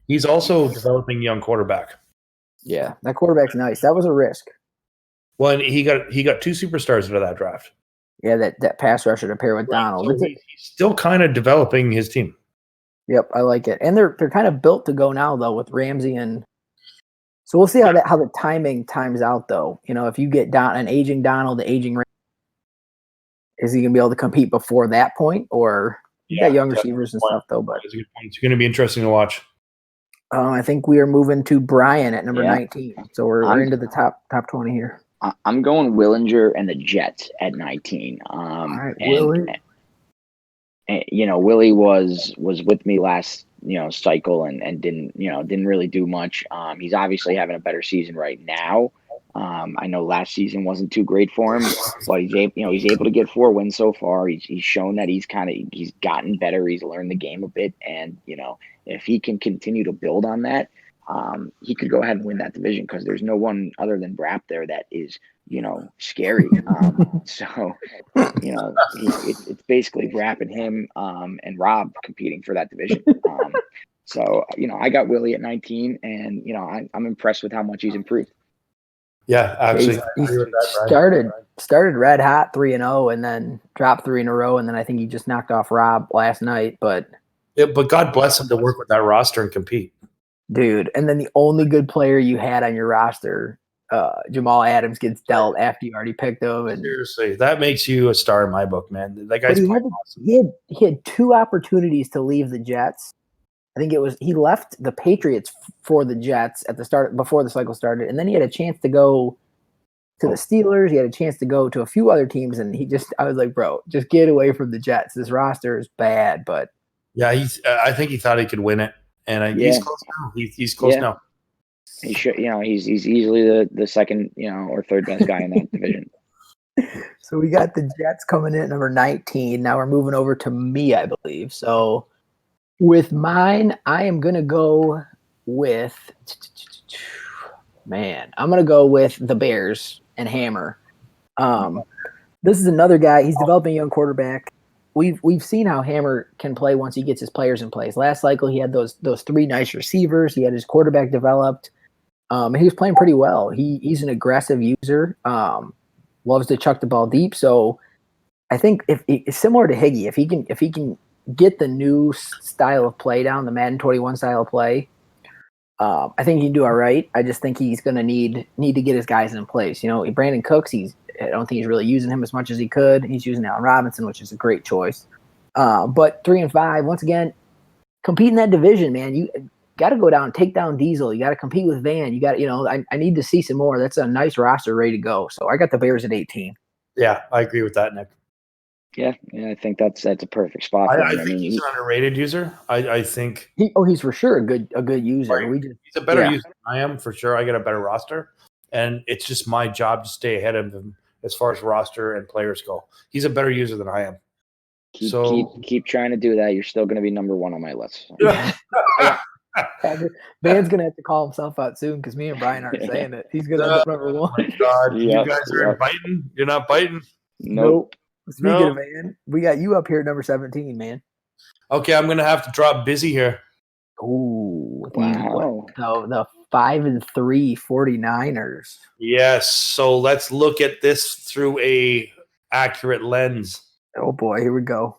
he's also developing young quarterback. Yeah, that quarterback's nice. That was a risk. Well, and he got 2 superstars out of that draft. Yeah, that pass rusher to pair with Donald. So he's still kind of developing his team. Yep, I like it. And they're kind of built to go now though with Ramsey and so we'll see how the timing times out though. If you get an aging Donald, the aging Ramsey, is he gonna be able to compete before that point or you got young receivers and stuff though, but it's going to be interesting to watch. I think we are moving to Brian at number 19. So we're into the top 20 here. I'm going Willinger and the Jets at 19. All right, Willie. Willie was with me last cycle and didn't really do much. He's obviously having a better season right now. I know last season wasn't too great for him, but he's able to get 4 wins so far. He's shown that he's gotten better. He's learned the game a bit, and if he can continue to build on that, he could go ahead and win that division because there's no one other than Brapp there that is scary. So it's basically Brapp and him and Rob competing for that division. So I got Willie at 19, and I'm impressed with how much he's improved. Yeah, actually, he started red hot 3-0, and then dropped 3 in a row, and then I think he just knocked off Rob last night. But God bless him to work with that roster and compete, dude. And then the only good player you had on your roster, Jamal Adams, gets dealt after you already picked him. And seriously, that makes you a star in my book, man. That guy's awesome. He had 2 opportunities to leave the Jets. I think he left the Patriots for the Jets at the start before the cycle started, and then he had a chance to go to the Steelers. He had a chance to go to a few other teams, and I was like, bro, just get away from the Jets. This roster is bad, but yeah, I think he thought he could win it, and he's close now. He's close now. He should, he's easily the second, or third best guy in that division. So we got the Jets coming in at number 19. Now we're moving over to me, I believe. So with mine, I am going to go with, I'm going to go with the Bears and Hammer. This is another guy. He's developing a young quarterback. We've seen how Hammer can play once he gets his players in place. Last cycle, he had those 3 nice receivers. He had his quarterback developed. He was playing pretty well. He's an aggressive user. Loves to chuck the ball deep. So I think if it's similar to Higgy, if he can get the new style of play down, the Madden 21 style of play, I think he can do all right. I just think he's going to need to get his guys in place. Brandon Cooks, I don't think he's really using him as much as he could. He's using Allen Robinson, which is a great choice. But 3 and 5, once again, compete in that division, man. You got to go down, take down Diesel. You got to compete with Van. You got, I need to see some more. That's a nice roster ready to go. So I got the Bears at 18. Yeah, I agree with that, Nick. Yeah, I think that's a perfect spot for him. I think he's an underrated user. I think he's for sure a good user. Right. He's a better user than I am, for sure. I get a better roster, and it's just my job to stay ahead of him as far as roster and players go. He's a better user than I am. Keep trying to do that. You're still going to be number one on my list. So. Van's going to have to call himself out soon because me and Brian aren't saying it. He's going to end up number one. Oh my God. You guys are biting? You're not biting? Nope. Speaking of Van, we got you up here at number 17, man. Okay, I'm going to have to drop Busy here. Ooh. Wow. The 5-3 49ers. Yes. So let's look at this through a accurate lens. Oh, boy. Here we go.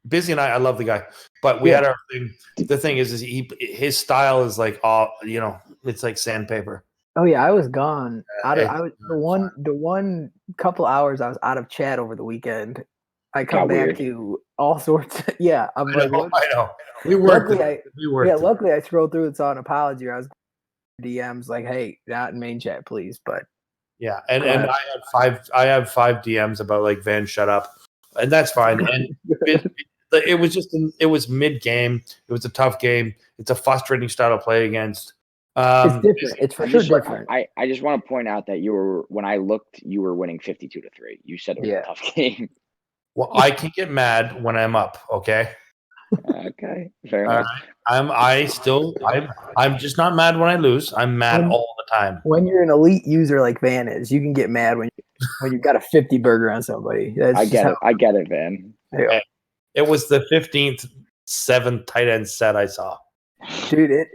Busy and I love the guy, but we had our thing. The thing is his style is like it's like sandpaper. Oh yeah, I was gone. The one couple hours I was out of chat over the weekend. I come back to all sorts. I'm I know. We worked. Luckily I scrolled through and saw an apology. I was DMs like, "Hey, not in main chat, please." But yeah, and I have 5 DMs about like Van, shut up, and that's fine. And it was mid game. It was a tough game. It's a frustrating style to play against. It's different. It's for sure different. I just want to point out that when I looked, you were winning 52-3. You said it was a tough game. Well, I can get mad when I'm up. Okay. Okay. Fair enough. I'm just not mad when I lose. I'm mad all the time. When you're an elite user like Van is, you can get mad when you've got a 50 burger on somebody. I get it, Van. Yeah. It was the 15th 7th tight end set I saw. Dude, it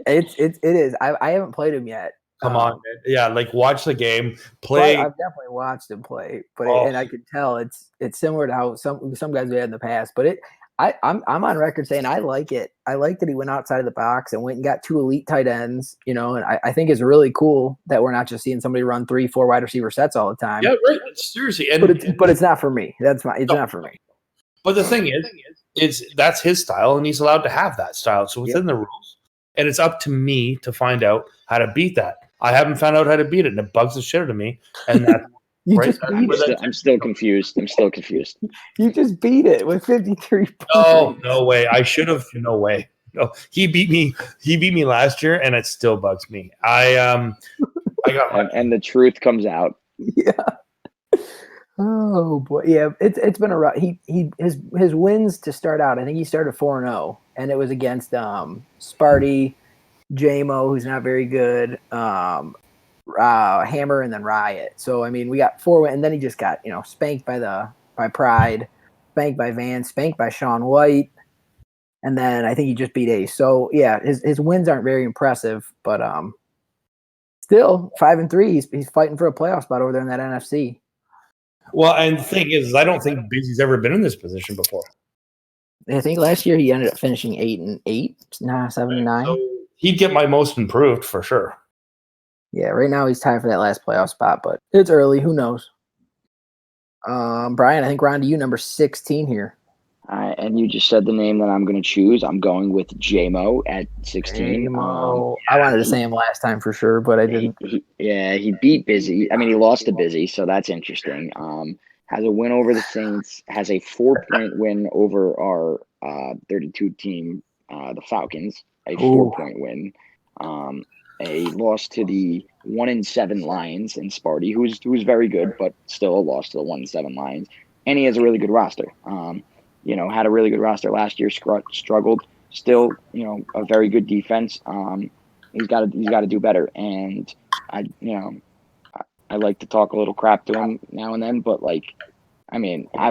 is. I haven't played him yet. Come on, man. Yeah, like watch the game, play. I've definitely watched him play, but and I could tell it's similar to how some guys we had in the past. But I'm on record saying I like it. I like that he went outside of the box and went and got 2 elite tight ends. And I think it's really cool that we're not just seeing somebody run 3-4 wide receiver sets all the time. Yeah, right. Seriously, but it's not for me. It's not for me. But the thing is that's his style, and he's allowed to have that style. So within the rules, and it's up to me to find out how to beat that. I haven't found out how to beat it, and it bugs the shit out of me. And that's I'm still confused. You just beat it with 53 points. No way. I should have. No way. No, he beat me. He beat me last year, and it still bugs me. I got and the truth comes out. Yeah. Oh boy, yeah. It's been a rough. His wins to start out. I think he started 4-0, and it was against Sparty, JMO, who's not very good, Hammer, and then Riot. So I mean, we got 4 wins, and then he just got spanked by Pride, spanked by Van, spanked by Sean White, and then I think he just beat Ace. So yeah, his wins aren't very impressive, but still 5-3. He's fighting for a playoff spot over there in that NFC. Well, and the thing is, I don't think Busy's ever been in this position before. I think last year he ended up finishing 8-8, 7-9. So he'd get my most improved for sure. Yeah, right now he's tied for that last playoff spot, but it's early. Who knows? Brian, I think we're on to you, number 16 here. And you just said the name that I'm going to choose. I'm going with JMO at 16. I wanted to say him last time for sure, but I didn't. He beat Busy. I mean, he lost to Busy, so that's interesting. Has a win over the Saints. Has a 4-point win over our 32 team, the Falcons. A 4-point win. A loss to the 1-7 Lions in Sparty, who's very good, but still a loss to the 1-7 Lions. And he has a really good roster. Had a really good roster last year, struggled. Still, a very good defense. He's got to do better. And I like to talk a little crap to him now and then, but I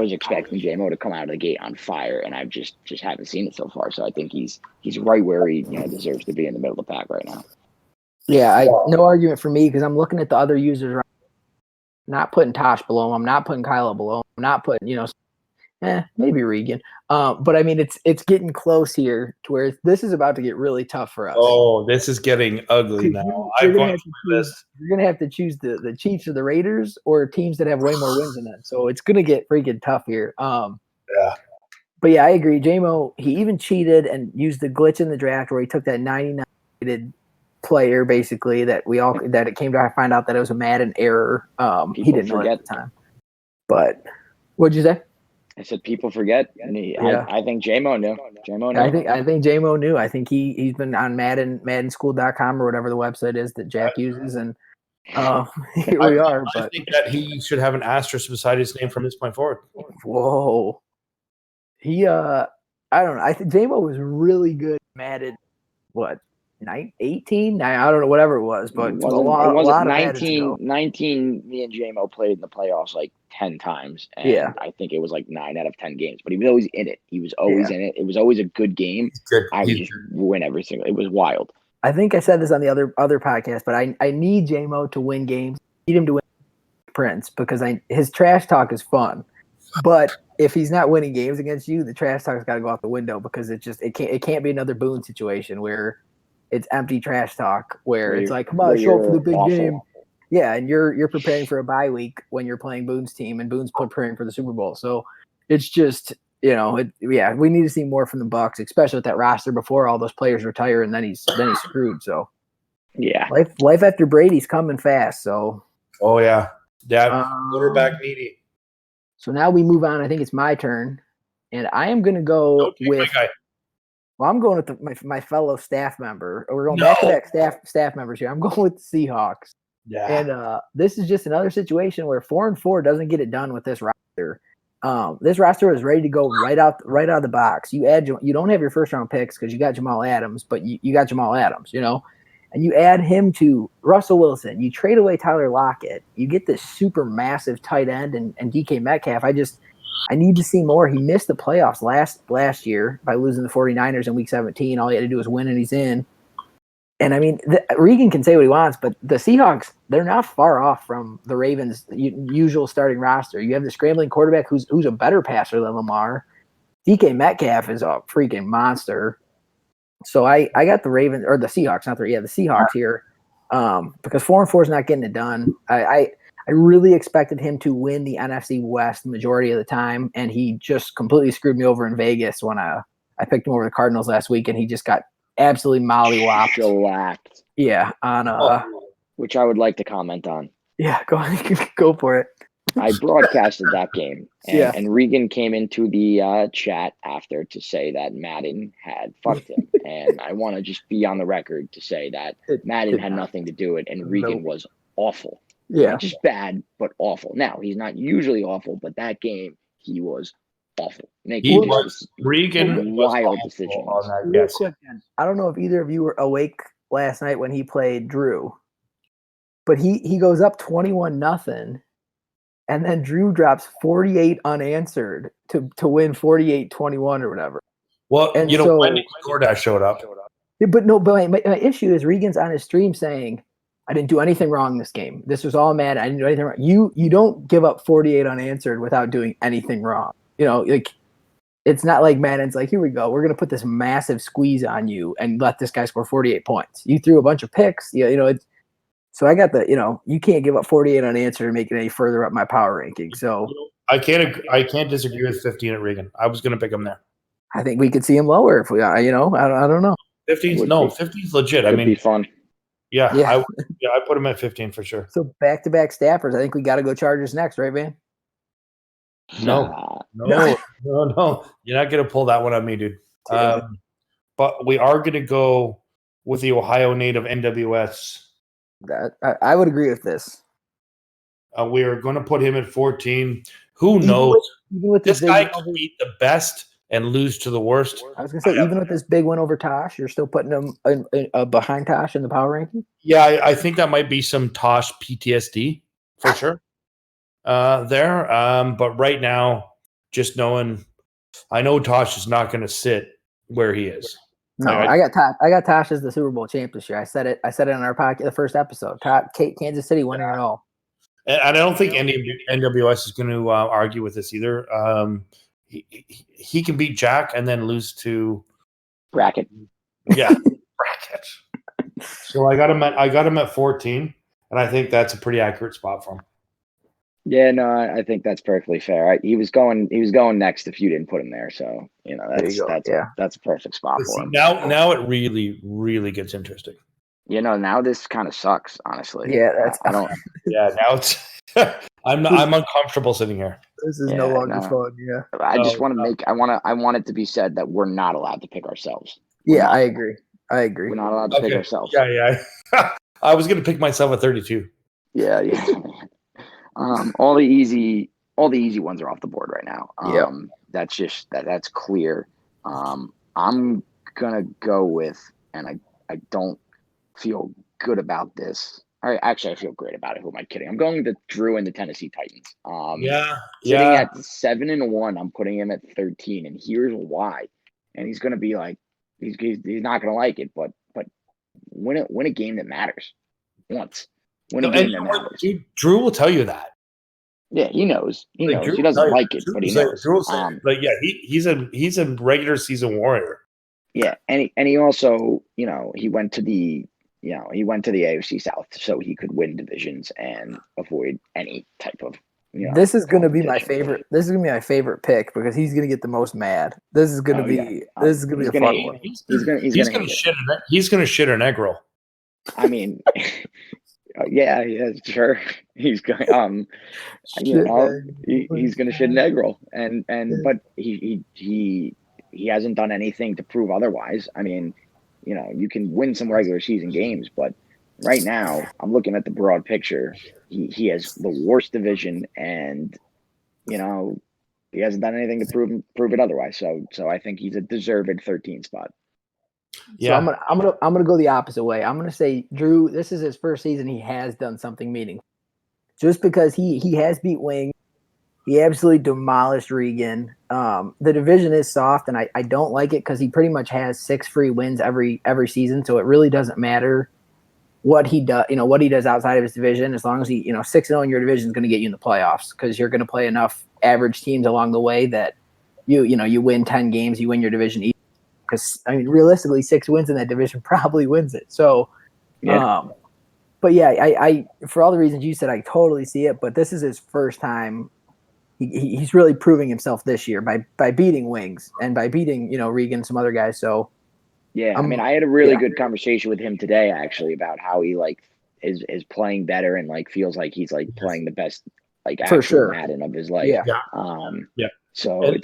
was expecting JMO to come out of the gate on fire, and I just haven't seen it so far. So I think he's right where he deserves to be in the middle of the pack right now. Yeah, no argument for me because I'm looking at the other users. Not putting Tosh below him. I'm not putting Kylo below him. I'm not putting, maybe Regan. But I mean, it's getting close here to where this is about to get really tough for us. Oh, this is getting ugly now. You're gonna have to choose the Chiefs or the Raiders or teams that have way more wins than them. So it's gonna get freaking tough here. Yeah. But yeah, I agree. JMO, he even cheated and used the glitch in the draft where he took that 99 rated player basically that it came to find out that it was a Madden error. He didn't know it at the time. But what'd you say? I said people forget, and I think JMO knew. JMO knew. I think JMO knew. I think he's been on MaddenSchool.com or whatever the website is that Jack uses, and here we are. I think that he should have an asterisk beside his name from this point forward. Whoa. He I don't know. I think JMO was really good at Madden. What? 18? I don't know, whatever it was, but a lot of 19. Me and JMO played in the playoffs like 10 times, and I think it was like 9 out of 10 games. But he was always in it. He was always in it. It was always a good game. I would just win every single. It was wild. I think I said this on the other podcast, but I need JMO to win games. I need him to win Prince because his trash talk is fun, but if he's not winning games against you, the trash talk's got to go out the window because it can't be another Boone situation where it's empty trash talk where it's like, come on, show up for the big game. Yeah, and you're preparing for a bye week when you're playing Boone's team and Boone's preparing for the Super Bowl. So it's just, we need to see more from the Bucs, especially with that roster before all those players retire and then he's screwed. So yeah, life after Brady's coming fast. So quarterback needy. So now we move on. I think it's my turn, and I am going to go with. Well, I'm going with my fellow staff member. We're going back to back staff members here. I'm going with the Seahawks. Yeah. And this is just another situation where 4-4 doesn't get it done with this roster. This roster is ready to go right out of the box. You don't have your first round picks because you got Jamal Adams, but you got Jamal Adams, and you add him to Russell Wilson. You trade away Tyler Lockett. You get this super massive tight end and DK Metcalf. I need to see more. He missed the playoffs last year by losing the 49ers in week 17. All he had to do was win and he's in. And I mean, Regan can say what he wants, but the Seahawks, they're not far off from the Ravens' usual starting roster. You have the scrambling quarterback who's a better passer than Lamar. DK Metcalf is a freaking monster. So I got the Ravens or the Seahawks, the Seahawks here, because 4-4 is not getting it done. I really expected him to win the NFC West the majority of the time, and he just completely screwed me over in Vegas when I picked him over the Cardinals last week, and he just got absolutely mollywopped. Shellacked. Yeah, on which I would like to comment on. Yeah, go for it. I broadcasted that game, and Regan came into the chat after to say that Madden had fucked him, and I want to just be on the record to say that Madden had nothing to do with it, and Regan was awful. Yeah. Not just bad, but awful. Now, he's not usually awful, but that game, he was awful. Regan wild decisions. Real quick, I don't know if either of you were awake last night when he played Drew, but he goes up 21-0, and then Drew drops 48 unanswered to win 48-21 or whatever. Well, and when DoorDash showed up. Yeah, but my issue is Regan's on his stream saying, I didn't do anything wrong this game. This was all Madden. I didn't do anything wrong. You don't give up 48 unanswered without doing anything wrong. It's not like Madden's like, here we go. We're going to put this massive squeeze on you and let this guy score 48 points. You threw a bunch of picks. So I got you can't give up 48 unanswered and make it any further up my power ranking. So I can't disagree with 15 at Regan. I was going to pick him there. I think we could see him lower if we, I don't know. 15's legit. It'd be fun. Yeah. I put him at 15 for sure. So back-to-back staffers. I think we got to go Chargers next, right, man? No. You're not going to pull that one on me, dude. But we are going to go with the Ohio native NWS. I would agree with this. We are going to put him at 14. Who knows? Even with this guy could beat the best and lose to the worst. I was going to say, even with this big win over Tosh, you're still putting him behind Tosh in the power ranking? Yeah, I think that might be some Tosh PTSD for sure there. But right now, just knowing, I know Tosh is not going to sit where he is. No, I got Tosh as the Super Bowl champ this year. I said it on our podcast, the first episode. Kansas City winning it all. And I don't think NWS is going to argue with this either. He can beat Jack and then lose to Bracket. Yeah, Bracket. So I got him at 14, and I think that's a pretty accurate spot for him. Yeah, no, I think that's perfectly fair. He was going next if you didn't put him there. So that's a perfect spot for him. Now it really, really gets interesting. Now this kind of sucks, honestly. Yeah, I don't. Yeah, now it's I'm uncomfortable sitting here. This is no longer fun. Yeah, I just want to make. I want it to be said that we're not allowed to pick ourselves. I agree. We're not allowed to pick ourselves. Yeah. I was going to pick myself at 32. Yeah. All the easy ones are off the board right now. That's clear. I'm gonna go with, and I don't feel good about this. Actually, I feel great about it. Who am I kidding? I'm going to Drew and the Tennessee Titans. Sitting at 7-1, I'm putting him at 13, and here's why. And he's gonna be like, he's not gonna like it, but win a game that matters once. Win a game that matters. Drew will tell you that. Yeah, he knows. He doesn't like it, but he knows. He's a regular season warrior. Yeah, and he also, he went to the AFC South so he could win divisions and avoid any type of. This is going to be my favorite. This is going to be my favorite pick because he's going to get the most mad. This is going to be a fun one. He's going to shit an egg roll. I mean, yeah, sure. He's going. He's going to shit an egg roll, but he hasn't done anything to prove otherwise. I mean, you can win some regular season games, but right now I'm looking at the broad picture. He has the worst division, and he hasn't done anything to prove it otherwise. So I think he's a deserved 13 spot. Yeah, so I'm gonna go the opposite way. I'm gonna say Drew. This is his first season. He has done something meaningful. Just because he has beat Wing, he absolutely demolished Regan. The division is soft, and I don't like it because he pretty much has 6 free wins every season. So it really doesn't matter what he does. What he does outside of his division, as long as he 6-0 in your division is going to get you in the playoffs because you're going to play enough average teams along the way that you win 10 games, you win your division. Because realistically, 6 wins in that division probably wins it. So, but yeah, I for all the reasons you said, I totally see it. But this is his first time. He's really proving himself this year by beating Wings and by beating Regan and some other guys. So, yeah, I had a really good conversation with him today actually about how he is playing better and feels like he's playing the best actual Madden of his life. Yeah. So I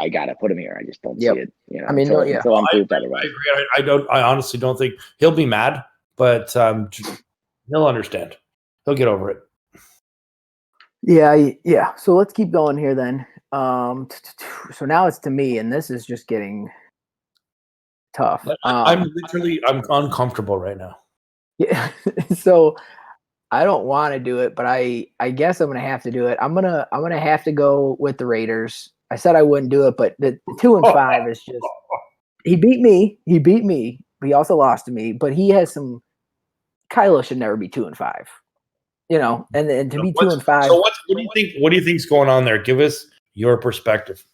gotta put him here. I just don't see it. Until I'm proved otherwise. I agree. I honestly don't think he'll be mad, but he'll understand. He'll get over it. Yeah. So let's keep going here then. So now it's to me, and this is just getting tough. I'm uncomfortable right now. Yeah. So I don't want to do it, but I guess I'm gonna have to do it. I'm gonna have to go with the Raiders. I said I wouldn't do it, but the 2-5 is just. He beat me, but he also lost to me. But he has some. Kylo should never be 2-5. And to be 2-5. So what do you think? What do you think's going on there? Give us your perspective.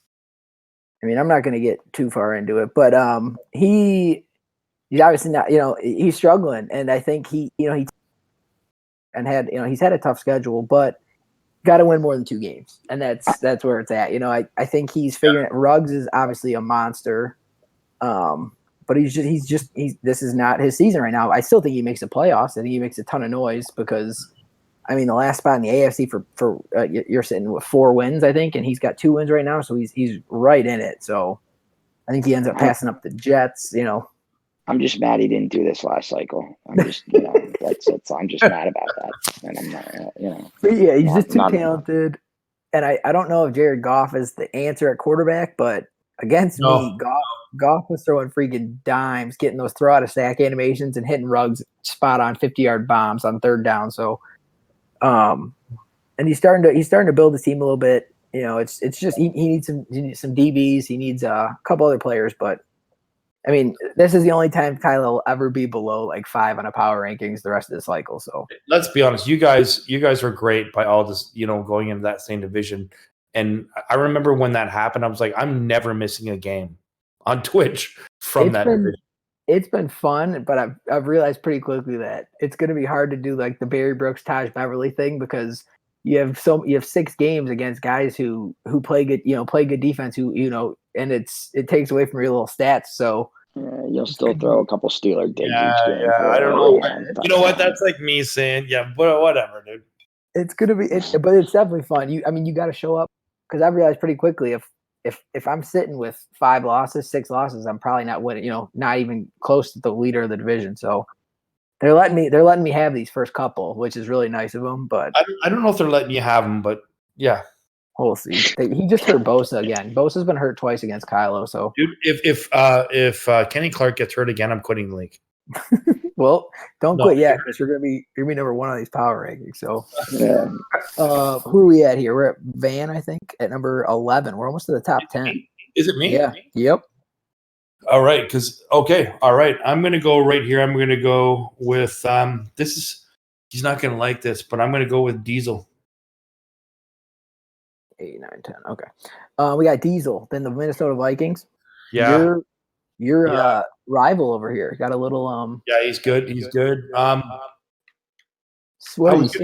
I'm not going to get too far into it, but he's obviously not. He's struggling, and I think he's had a tough schedule, but got to win more than 2 games, and that's where it's at. I think he's figuring it. Ruggs is obviously a monster, but this is not his season right now. I still think he makes the playoffs. I think he makes a ton of noise because. The last spot in the AFC for you're sitting with 4 wins, I think, and he's got 2 wins right now, so he's right in it. So I think he ends up passing up the Jets. I'm just mad he didn't do this last cycle. I'm just, I'm just mad about that, and I'm not, But yeah, he's just too talented, and I don't know if Jared Goff is the answer at quarterback, but against me, Goff was throwing freaking dimes, getting those throw out of stack animations, and hitting Ruggs spot on 50-yard bombs on 3rd down. So. And he's starting to build his team a little bit. it's just he needs some DBs. He needs a couple other players, but I mean, this is the only time Kyler will ever be below like 5 on a power rankings the rest of the cycle. So let's be honest, you guys were great by all this, going into that same division. And I remember when that happened, I was like, I'm never missing a game on Twitch from that division. It's been fun, but I've realized pretty quickly that it's going to be hard to do like the Barry Brooks, Taj Beverly thing because you have 6 games against guys who play good, play good defense, and it takes away from your little stats. So you'll still throw a couple Steeler digs each game. Yeah, I don't know. You know what? That's like me saying, yeah, but whatever, dude. It's gonna be, but it's definitely fun. You got to show up because I realized pretty quickly if I'm sitting with 5 losses, 6 losses, I'm probably not winning. Not even close to the leader of the division. So they're letting me have these first couple, which is really nice of them. But I don't know if they're letting you have them, but yeah. We'll see. He just hurt Bosa again. Bosa's been hurt twice against Kylo. So, dude, if Kenny Clark gets hurt again, I'm quitting the league. Well, don't quit yet because you're gonna be number 1 on these power rankings. So, who are we at here? We're at Van, I think, at number 11. We're almost to the top 10. Is it me? Yeah. Yep. All right. All right. I'm gonna go right here. I'm gonna go with he's not gonna like this, but I'm gonna go with Diesel. 8, 9, 10. Okay. We got Diesel, then the Minnesota Vikings. Yeah. Your rival over here. Got a little Yeah, he's good. He's good. What it was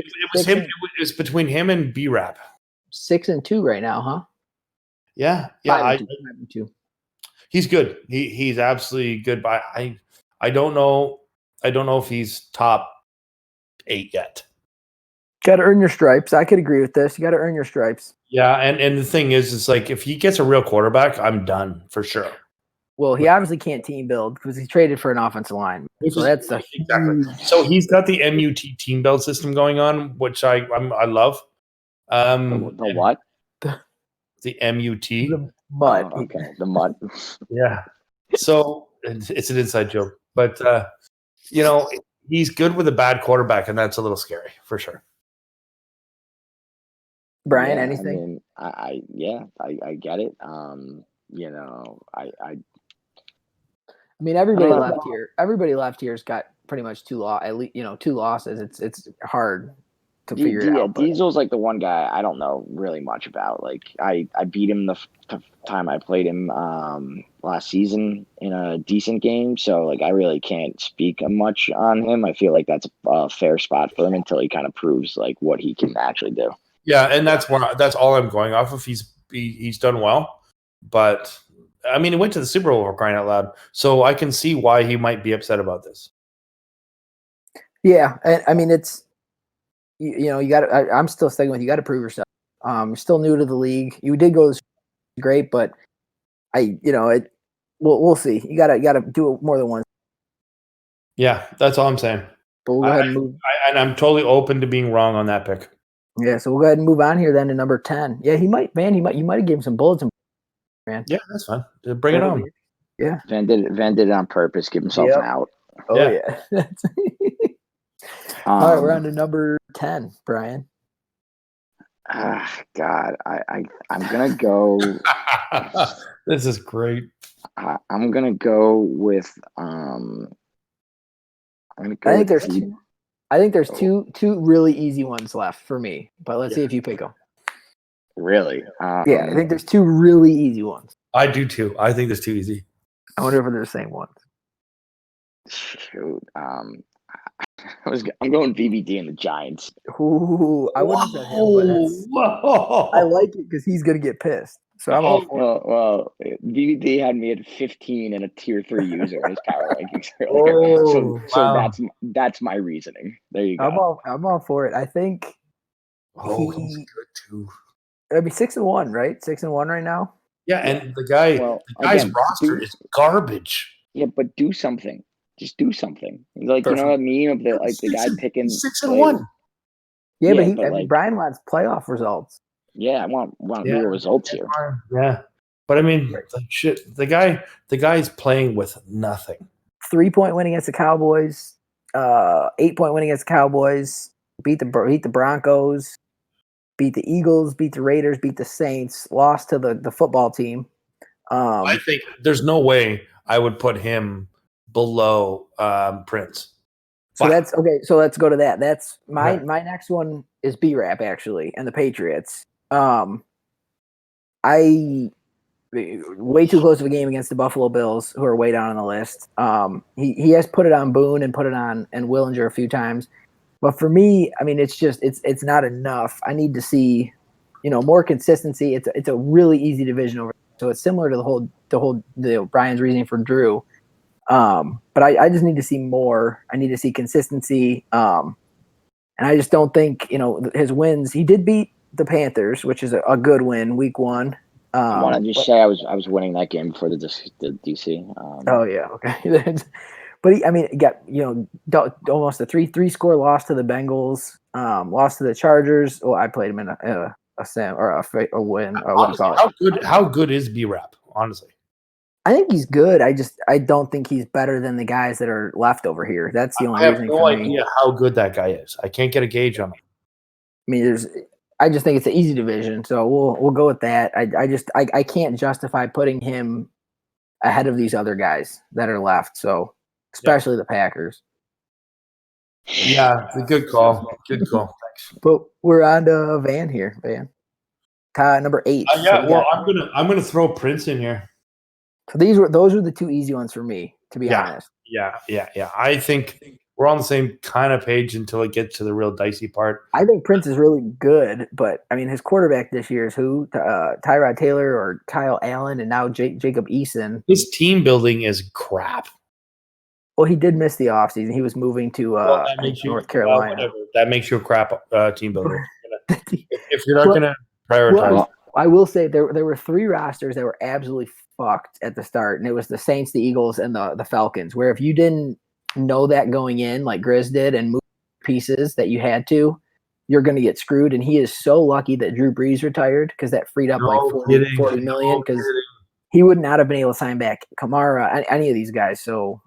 him. It was between him and B-Rap. 6-2 right now, huh? Yeah. 5-2. He's good. He's absolutely good. But I don't know. I don't know if he's top 8 yet. Got to earn your stripes. I could agree with this. You got to earn your stripes. Yeah, and the thing is, it's like if he gets a real quarterback, I'm done for sure. Well, he obviously can't team build because he traded for an offensive line. So that's exactly. So he's got the MUT team build system going on, which I love. The what? The MUT. The mud. Oh, okay, the mud. Yeah. So it's an inside joke, but he's good with a bad quarterback, and that's a little scary for sure. Brian, anything? I get it. Everybody left here's got pretty much 2 losses. It's hard to figure it out. Diesel's like the one guy I don't know really much about. Like I beat him the time I played him last season in a decent game, so like I really can't speak much on him. I feel like that's a fair spot for him until he kind of proves like what he can actually do. Yeah, and that's all I'm going off of. He's done well, but I mean, he went to the Super Bowl for crying out loud, so I can see why he might be upset about this. Yeah, I mean, it's you got to. I'm still sticking with you. Got to prove yourself. You're still new to the league. You did go great, but we'll see. You got to do it more than once. Yeah, that's all I'm saying. But we'll go ahead and move. And I'm totally open to being wrong on that pick. Yeah, so we'll go ahead and move on here then to number 10. Yeah, you might have given him some bullets, man. Yeah, that's fine. Bring it on. Yeah. Van did it on purpose, give himself an out. Oh yeah. All right, we're on to number 10, Brian. God, I'm gonna go. This is great. I'm gonna go with I think there's two really easy ones left for me, but let's see if you pick them. Really? Yeah, I think there's 2 really easy ones. I do too. I think there's 2 easy. I wonder if they're the same ones. Shoot. I'm going VBD and the Giants. Ooh, I wouldn't have said him, but I like it because he's gonna get pissed. So I'm all for it. Well, VBD had me at 15 and a tier 3 user in his power rankings. So that's my reasoning. There you go. I'm all for it. I think he's good too. It'd be 6-1, right? 6-1 right now. Yeah, and the guy's roster is garbage. Yeah, but do something. Just do something. Like Perfect. That meme of the guy picking 6-1. Yeah, but Brian wants playoff results. Yeah, I want real results here. Yeah, but I mean, shit. The guy's playing with nothing. 3-point win against the Cowboys. 8-point win against the Cowboys. Beat the Broncos. beat the Eagles, beat the Raiders, beat the Saints, lost to the football team. I think there's no way I would put him below Prince. So that's okay. So let's go to that. That's my next one is B-Rap actually, and the Patriots. I way too close of a game against the Buffalo Bills, who are way down on the list. He has put it on Boone and put it on and Willinger a few times, but for me, I mean, it's not enough. I need to see, more consistency. It's a really easy division over, so it's similar to the Brian's reasoning for Drew. But I just need to see more. I need to see consistency. And I just don't think, his wins. He did beat the Panthers, which is a good win, week 1. I want to just say I was winning that game before the DC. Oh yeah, okay. But he got almost a three score loss to the Bengals, lost to the Chargers. Well, I played him in a win. How good is B-Rap? Honestly, I think he's good. I don't think he's better than the guys that are left over here. That's the only reason. I have no idea how good that guy is. I can't get a gauge on him. I mean, I just think it's an easy division, so we'll go with that. I can't justify putting him ahead of these other guys that are left. So especially the Packers. Yeah, it's a good call. Good call. Thanks. But we're on to Van here. Van, number 8. I'm gonna throw Prince in here. So those were the two easy ones for me, to be honest. Yeah. I think we're on the same kind of page until it gets to the real dicey part. I think Prince is really good, but I mean, his quarterback this year is who? Tyrod Taylor or Kyle Allen, and now Jacob Eason. His team building is crap. Well, he did miss the offseason. He was moving to North Carolina. That makes you a crap team builder. If you're not going to prioritize. Well, I will say there were 3 rosters that were absolutely fucked at the start, and it was the Saints, the Eagles, and the Falcons, where if you didn't know that going in, like Grizz did, and move pieces that you had to, you're going to get screwed. And he is so lucky that Drew Brees retired, because that freed up $40 million, because he would not have been able to sign back Kamara, any of these guys. So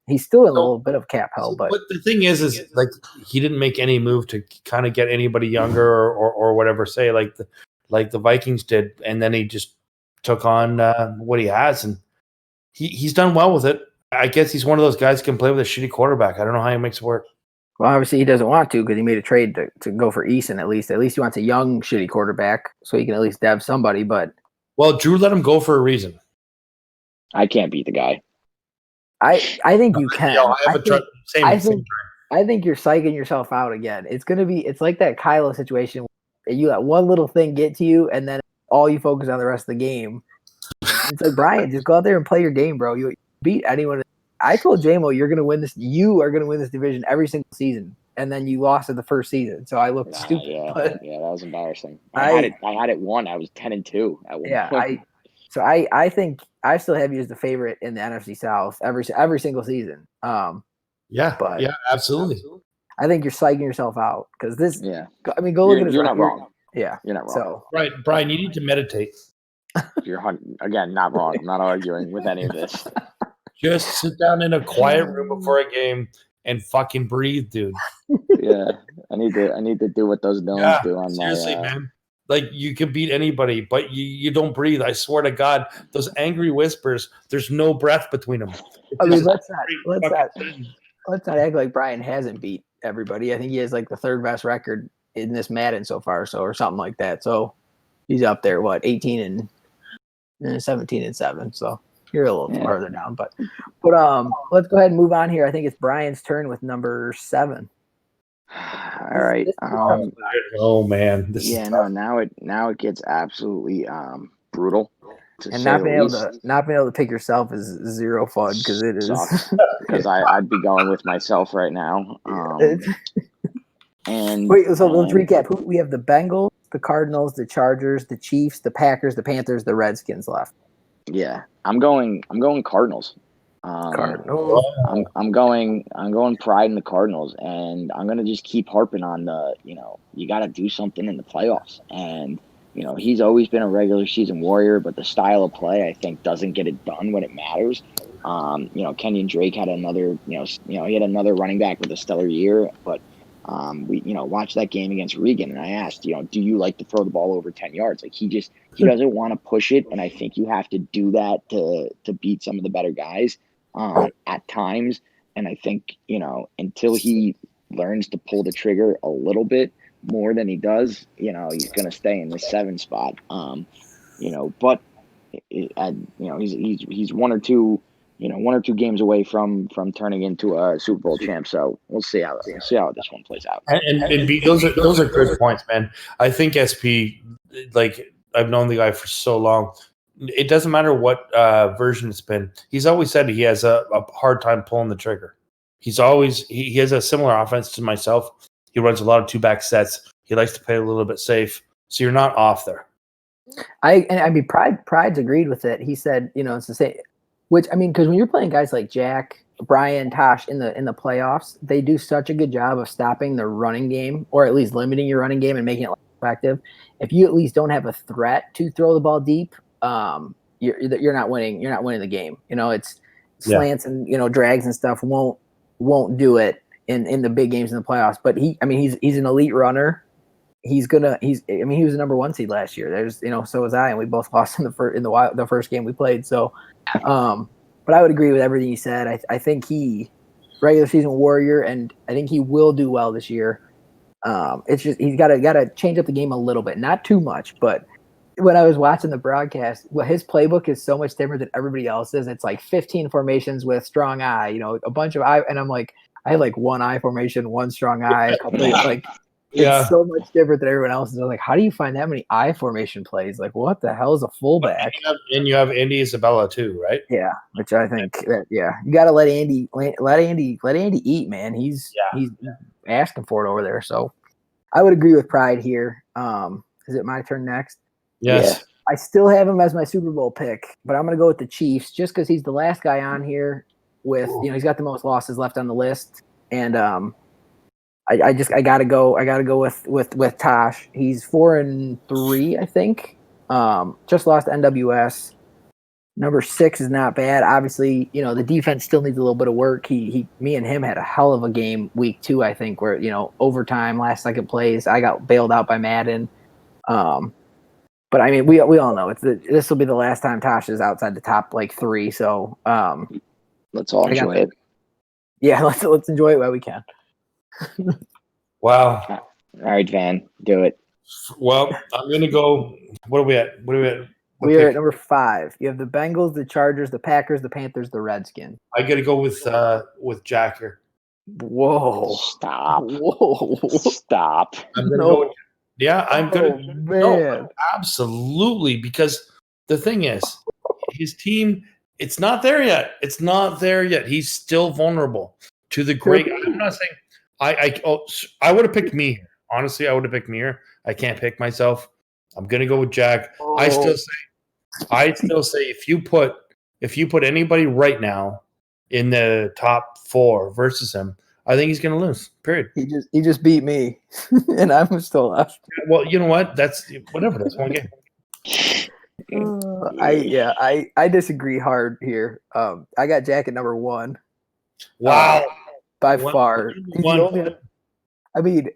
he's still in a little bit of cap hell. But the thing is like he didn't make any move to kind of get anybody younger or whatever, say like the Vikings did, and then he just took on what he has, and he's done well with it. I guess he's one of those guys who can play with a shitty quarterback. I don't know how he makes it work. Well, obviously he doesn't want to, because he made a trade to go for Eason at least. At least he wants a young, shitty quarterback so he can at least dev somebody. But Drew let him go for a reason. I can't beat the guy. I think you can. I think you're psyching yourself out again. It's like that Kylo situation. You let one little thing get to you, and then all you focus on the rest of the game. It's like, Brian, just go out there and play your game, bro. You beat anyone. I told JMO you're going to win this. You are going to win this division every single season, and then you lost it the first season. So I looked stupid. Yeah, that was embarrassing. I had it won. I was 10-2 at one point. I think I still have you as the favorite in the NFC South every single season. Absolutely. I think you're psyching yourself out, because this. Yeah. I mean, go look at his. You're not wrong. Yeah, you're not wrong. So right, Brian, you need to meditate. You're again not wrong. I'm not arguing with any of this. Just sit down in a quiet room before a game and fucking breathe, dude. Yeah, I need to do what those villains do on seriously, my. Man. Like, you can beat anybody, but you don't breathe. I swear to God, those angry whispers. There's no breath between them. I mean, let's not act like Brian hasn't beat everybody. I think he has like the 3rd best record in this Madden so far, or something like that. So he's up there, 18 and 17-7. So you're a little farther down, but let's go ahead and move on here. I think it's Brian's turn with number 7. All right. Oh man. Now it gets absolutely brutal. And not being able to pick yourself is zero fun, because it is. Because I'd be going with myself right now. And wait, so let's recap. We have the Bengals, the Cardinals, the Chargers, the Chiefs, the Packers, the Panthers, the Redskins left. Yeah, I'm going Cardinals. Cardinals. I'm going pride in the Cardinals, and I'm gonna just keep harping on you got to do something in the playoffs. And he's always been a regular season warrior, but the style of play, I think, doesn't get it done when it matters. Kenyon Drake had another, he had another running back with a stellar year, but We watched that game against Regan, and I asked, do you like to throw the ball over 10 yards? Like he doesn't want to push it, and I think you have to do that to beat some of the better guys at times. And I think until he learns to pull the trigger a little bit more than he does, he's going to stay in the 7 spot. But he's one or two games away from turning into a Super Bowl champ. So we'll see how this one plays out. And B, those are good points, man. I think SP, like I've known the guy for so long. It doesn't matter what version it's been. He's always said he has a hard time pulling the trigger. He's always he has a similar offense to myself. He runs a lot of 2-back sets. He likes to play a little bit safe. So you're not off there. I mean, Pride's agreed with it. He said, it's the same. Which I mean, because when you're playing guys like Jack, Brian, Tosh in the playoffs, they do such a good job of stopping the running game, or at least limiting your running game and making it effective. If you at least don't have a threat to throw the ball deep, you're not winning. You're not winning the game. It's slants and drags and stuff won't do it in the big games in the playoffs. But he's an elite runner. He was the number 1 seed last year. There's so was I, and we both lost in the first game we played. So, but I would agree with everything he said. I think he regular season warrior, and I think he will do well this year. It's just he's got to change up the game a little bit, not too much. But when I was watching the broadcast, his playbook is so much different than everybody else's. It's like 15 formations with strong eye, a bunch of eye, and I'm like, I had like 1 eye formation, 1 strong eye, a couple like. It's so much different than everyone else's. I was like, how do you find that many eye formation plays? Like, what the hell is a fullback? And you have Andy Isabella too, right? Yeah, which I think, you got to let Andy eat, man. He's asking for it over there. So I would agree with Pride here. Is it my turn next? Yes. Yeah. I still have him as my Super Bowl pick, but I'm going to go with the Chiefs just because he's the last guy on here with, he's got the most losses left on the list. And, I gotta go with Tosh. He's 4-3, I think. Just lost to NWS. Number 6 is not bad. Obviously, the defense still needs a little bit of work. Me and him had a hell of a game week 2, I think, where overtime, last second plays. I got bailed out by Madden. But I mean, we all know this will be the last time Tosh is outside the top 3. So let's all enjoy it. Yeah, let's enjoy it while we can. Wow. All right, Van, do it. Well, I'm going to go. What are we at? We are at number 5. You have the Bengals, the Chargers, the Packers, the Panthers, the Redskins. I got to go with Jack here. Whoa. Stop. Whoa. Stop. I'm going to go. Yeah, I'm going to. Man. No, absolutely. Because the thing is, his team, it's not there yet. He's still vulnerable to the great. I'm not saying. I would have picked me here. Honestly, I would have picked me here. I can't pick myself. I'm gonna go with Jack. Oh. I still say if you put anybody right now in the top 4 versus him, I think he's gonna lose. Period. He just beat me, and I'm still left. Well, you know what? That's whatever. That's one game. I disagree hard here. I got Jack at number 1. Wow. By far. He's the only, I mean,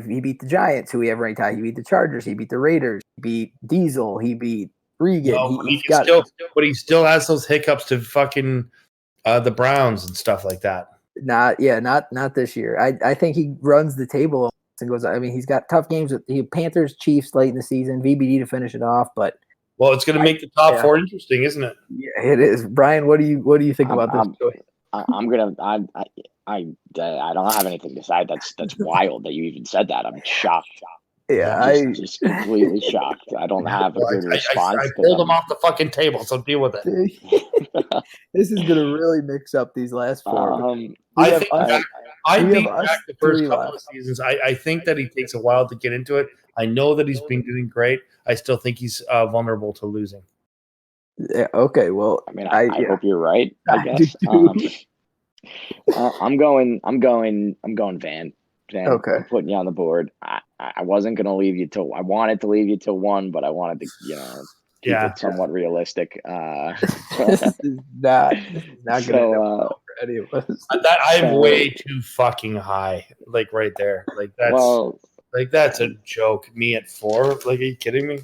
he beat the Giants, who we have ranked high. He beat the Chargers. He beat the Raiders. He beat Diesel. He beat Regan. But he still has those hiccups to fucking the Browns and stuff like that. Not this year. I think he runs the table and goes. I mean, he's got tough games with the Panthers, Chiefs late in the season, VBD to finish it off. But it's going to make the top 4 interesting, isn't it? Yeah, it is. Brian, what do you think about this choice? I don't have anything to say. That's wild that you even said that. I'm shocked. Yeah, I'm just completely shocked. I don't have a good response. I pulled him off the fucking table, so deal with it. This is gonna really mix up these last 4. I beat Jack the first couple of seasons. I think that he takes a while to get into it. I know that he's been doing great. I still think he's vulnerable to losing. Yeah. Okay. Well, I mean, I hope you're right. I guess. I'm going Van. Okay. I'm putting you on the board. I wasn't going to leave you till. I wanted to leave you till 1, but I wanted to, keep it somewhat realistic. This is not good. any of us. That I'm So- way too fucking high. Like right there. Like that's a joke. Me at 4. Like, are you kidding me?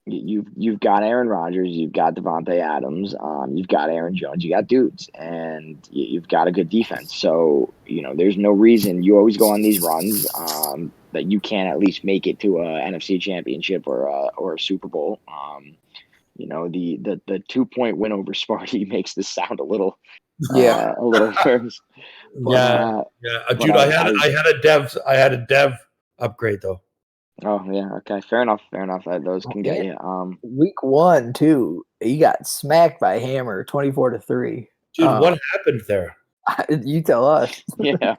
You've got Aaron Rodgers, you've got Devontae Adams, you've got Aaron Jones, you got dudes, and you've got a good defense. So there's no reason you always go on these runs that you can't at least make it to a NFC Championship or a Super Bowl. The 2-point win over Sparty makes this sound a little worse. Yeah. Dude, I had a dev upgrade though. Oh yeah, okay, fair enough. Those can get you. Week 1 too, he got smacked by Hammer 24-3. Dude, what happened there? You tell us. Yeah,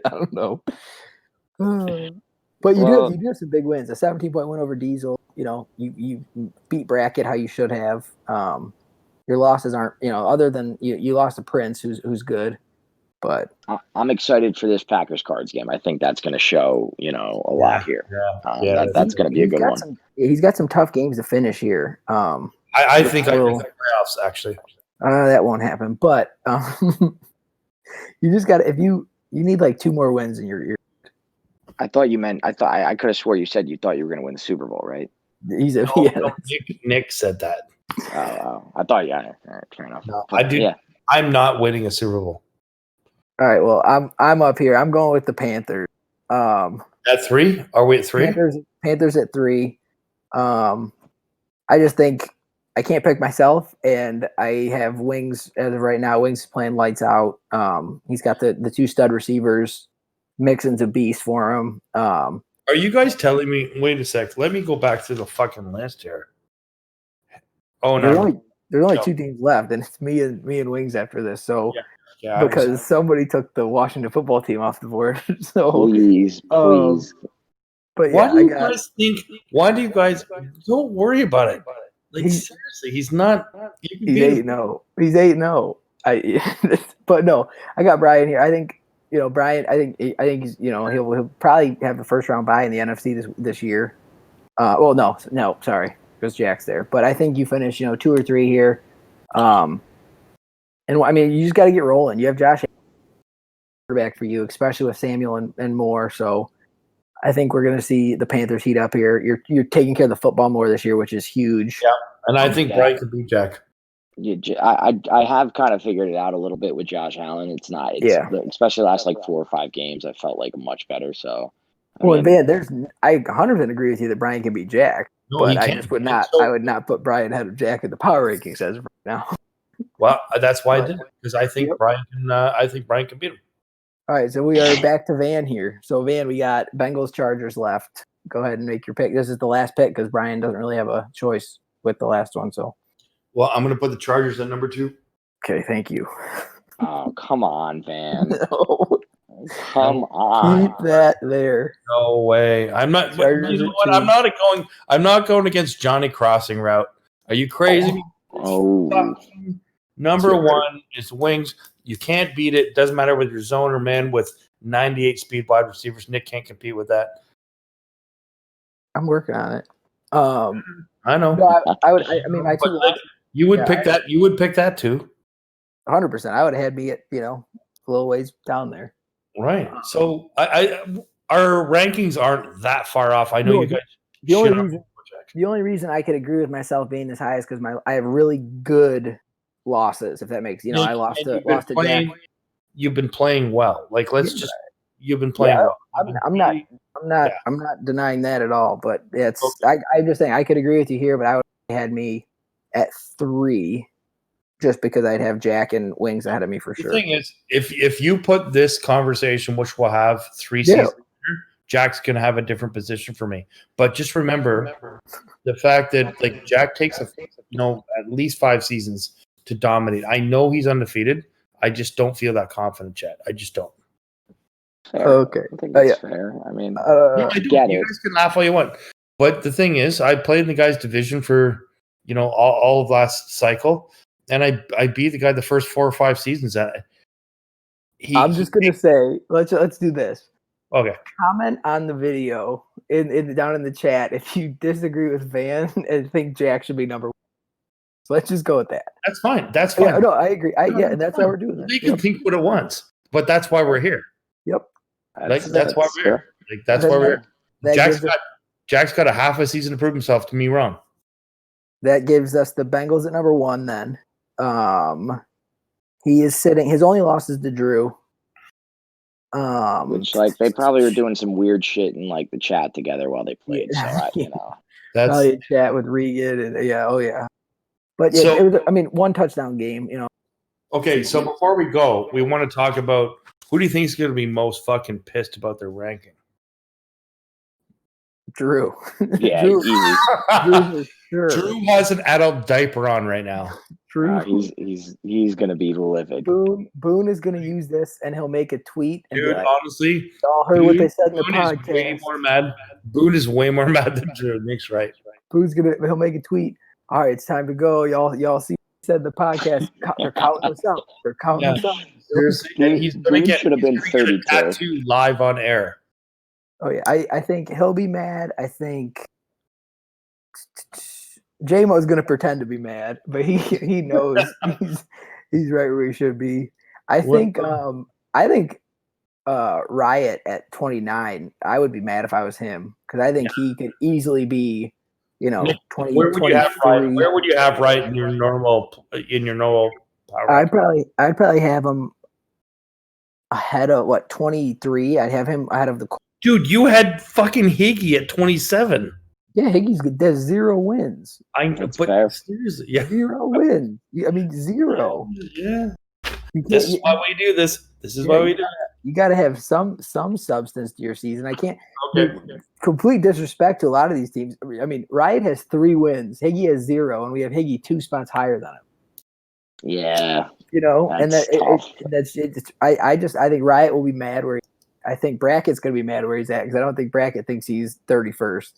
I don't know. But you do have some big wins. A 17-point win over Diesel. You beat Bracket how you should have. Your losses aren't, other than you lost to Prince, who's good. But I'm excited for this Packers Cards game. I think that's going to show, a lot here. That's going to be a good one. He's got some tough games to finish here. I think I make the playoffs actually. That won't happen. But you just got if you need like 2 more wins in your. I thought I could have swore you said you thought you were going to win the Super Bowl, right? Nick said that. Oh, I thought all right, fair enough. No, I do. Yeah. I'm not winning a Super Bowl. All right, well, I'm up here. I'm going with the Panthers. At 3? Are we at 3? Panthers at 3. I just think I can't pick myself, and I have Wings as of right now. Wings is playing lights out. He's got the 2 stud receivers. Mixon's a beast for him. Are you guys telling me? Wait a sec. Let me go back to the fucking list here. Oh no, there's only 2 teams left, and it's me and Wings after this. So. Yeah, because somebody took the Washington football team off the board. So please. But why do you guys think? Why do you guys don't worry about it? Like seriously, he's not. He's 8-0. He's 8-0. But no, I got Brian here. I think Brian. I think he's he'll probably have the first round bye in the NFC this year. Well, no, sorry, because Jack's there. But I think you finish 2 or 3 here. And I mean, you just got to get rolling. You have Josh quarterback for you, especially with Samuel and Moore. So I think we're going to see the Panthers heat up here. You're taking care of the football more this year, which is huge. Yeah, and I think Brian could beat Jack. I have kind of figured it out a little bit with Josh Allen. Especially the last 4 or 5 games, I felt like much better. So, Van, I 100% agree with you that Brian can beat Jack, but I just would not. I would not put Brian ahead of Jack in the power rankings as of right now. Well, that's why I did it, because I think Brian can. I think Brian can beat him. All right, so we are back to Van here. So Van, we got Bengals Chargers left. Go ahead and make your pick. This is the last pick because Brian doesn't really have a choice with the last one. So, well, I'm going to put the Chargers at number 2. Okay, thank you. Oh, come on, Van. No. Come on. Keep that there. No way. I'm not. You know what? I'm not going against Johnny Crossing route. Are you crazy? Oh. Number 1 is Wings. You can't beat it. Doesn't matter whether you're zone or man with 98 speed wide receivers. Nick can't compete with that. I'm working on it. I know. No, I would. I mean, my 2. You would pick that. You would pick that too. 100%. I would have had me at a little ways down there. Right. So our rankings aren't that far off. I know you guys. The only reason I could agree with myself being this high is because I have really good losses. If that makes I lost to Jack. You've been playing well. You've been playing well. I'm not denying that at all. But it's I just think I could agree with you here, but I would have had me at 3 just because I'd have Jack and Wings ahead of me for sure. The thing is, if you put this conversation, which we'll have 3 seasons later, Jack's going to have a different position for me. But just remember the fact that Jack takes at least 5 seasons to dominate. I know he's undefeated. I just don't feel that confident yet. I just don't. Fair. Okay. I think that's fair. I mean, I get it. You guys can laugh all you want. But the thing is, I played in the guy's division for, all of last cycle. And I beat the guy the first 4 or 5 seasons. I'm just going to say, let's do this. Okay. Comment on the video down in the chat if you disagree with Van and think Jack should be number 1. So let's just go with that. That's fine. That's fine. Yeah, no, I agree. And that's why we're doing that. They can think what it wants, but that's why we're here. Yep. That's why we're here. Like that's why we're here. Jack's got a half a season to prove himself to me wrong. That gives us the Bengals at number 1 then. He is sitting. His only loss is to Drew. Which, like, they probably were doing some weird shit in, like, the chat together while they played. So, that's probably a chat with Regan and But yeah, so, it was. I mean, 1 touchdown game. Okay, so before we go, we want to talk about who do you think is going to be most fucking pissed about their ranking? Drew. Yeah, Drew, easy. Drew, sure. Drew has an adult diaper on right now. Drew, he's gonna be livid. Boone is gonna use this, and he'll make a tweet. And dude, like, honestly, y'all heard what they said in the Boone podcast. Is way more mad. Boone is way more mad than Drew. Nick's right. He'll make a tweet. All right, it's time to go. Y'all see what they said in the podcast. They're counting us out. They're counting us out. Seriously, he's gonna get should have been 32 tattoo live on air. Oh yeah, I think he'll be mad. I think J-Mo's gonna pretend to be mad, but he knows he's right where he should be. I think Riot at 29. I would be mad if I was him because I think he could easily be, 20. Where would you have Riot? Where would you have Riot in your normal power? I'd probably have him ahead of 23. I'd have him ahead of the. Dude, you had fucking Higgy at 27. Yeah, Higgy's good. There's 0 wins. Seriously, 0 wins. I mean, 0. Yeah. This is why we do this. This is why we do it. You got to have some substance to your season. I can't. Okay. Complete disrespect to a lot of these teams. I mean, Riot has 3 wins. Higgy has 0, and we have Higgy 2 spots higher than him. Yeah. I think Riot will be mad where. I think Brackett's going to be mad where he's at because I don't think Brackett thinks he's 31st.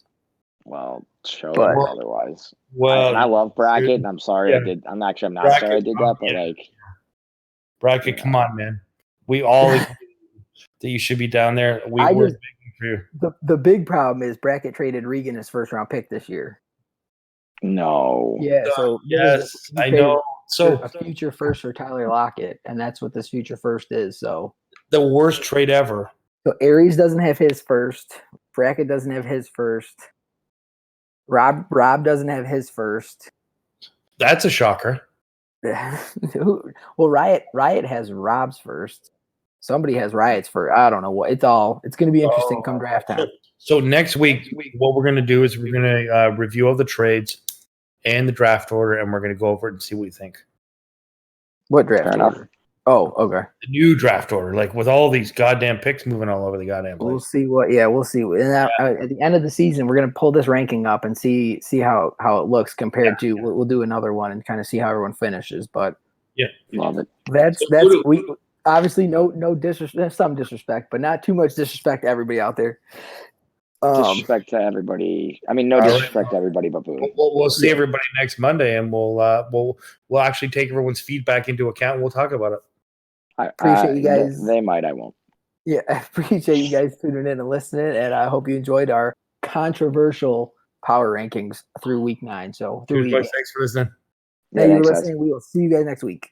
Well, otherwise. Well, I love Brackett, and I'm sorry I did. I'm not sorry I did that, but Brackett, come on, man. We all agree that you should be down there. We're begging for you. The big problem is Brackett traded Regan his first round pick this year. No. Yeah. So yes, I know. So a future first for Tyler Lockett, and that's what this future first is. So the worst trade ever. So Aries doesn't have his first. Brackett doesn't have his first. Rob doesn't have his first. That's a shocker. Well, Riot has Rob's first. Somebody has Riot's first. I don't know what. It's going to be interesting come draft time. So next week, what we're going to do is we're going to review all the trades and the draft order, and we're going to go over it and see what we think. What draft order? Oh, okay. The new draft order, like with all these goddamn picks moving all over the goddamn place. We'll see we'll see. And at the end of the season, we're going to pull this ranking up and see how it looks compared to. We'll do another one and kind of see how everyone finishes. But love it. That's we obviously no disrespect, some disrespect, but not too much disrespect to everybody out there. Disrespect to everybody. I mean, no disrespect to everybody, but Boone. We'll see everybody next Monday, and we'll actually take everyone's feedback into account. And we'll talk about it. I appreciate you guys. They might. I won't. Yeah, I appreciate you guys tuning in and listening, and I hope you enjoyed our controversial power rankings through week 9. So, thanks for listening. Thank you for listening. We will see you guys next week.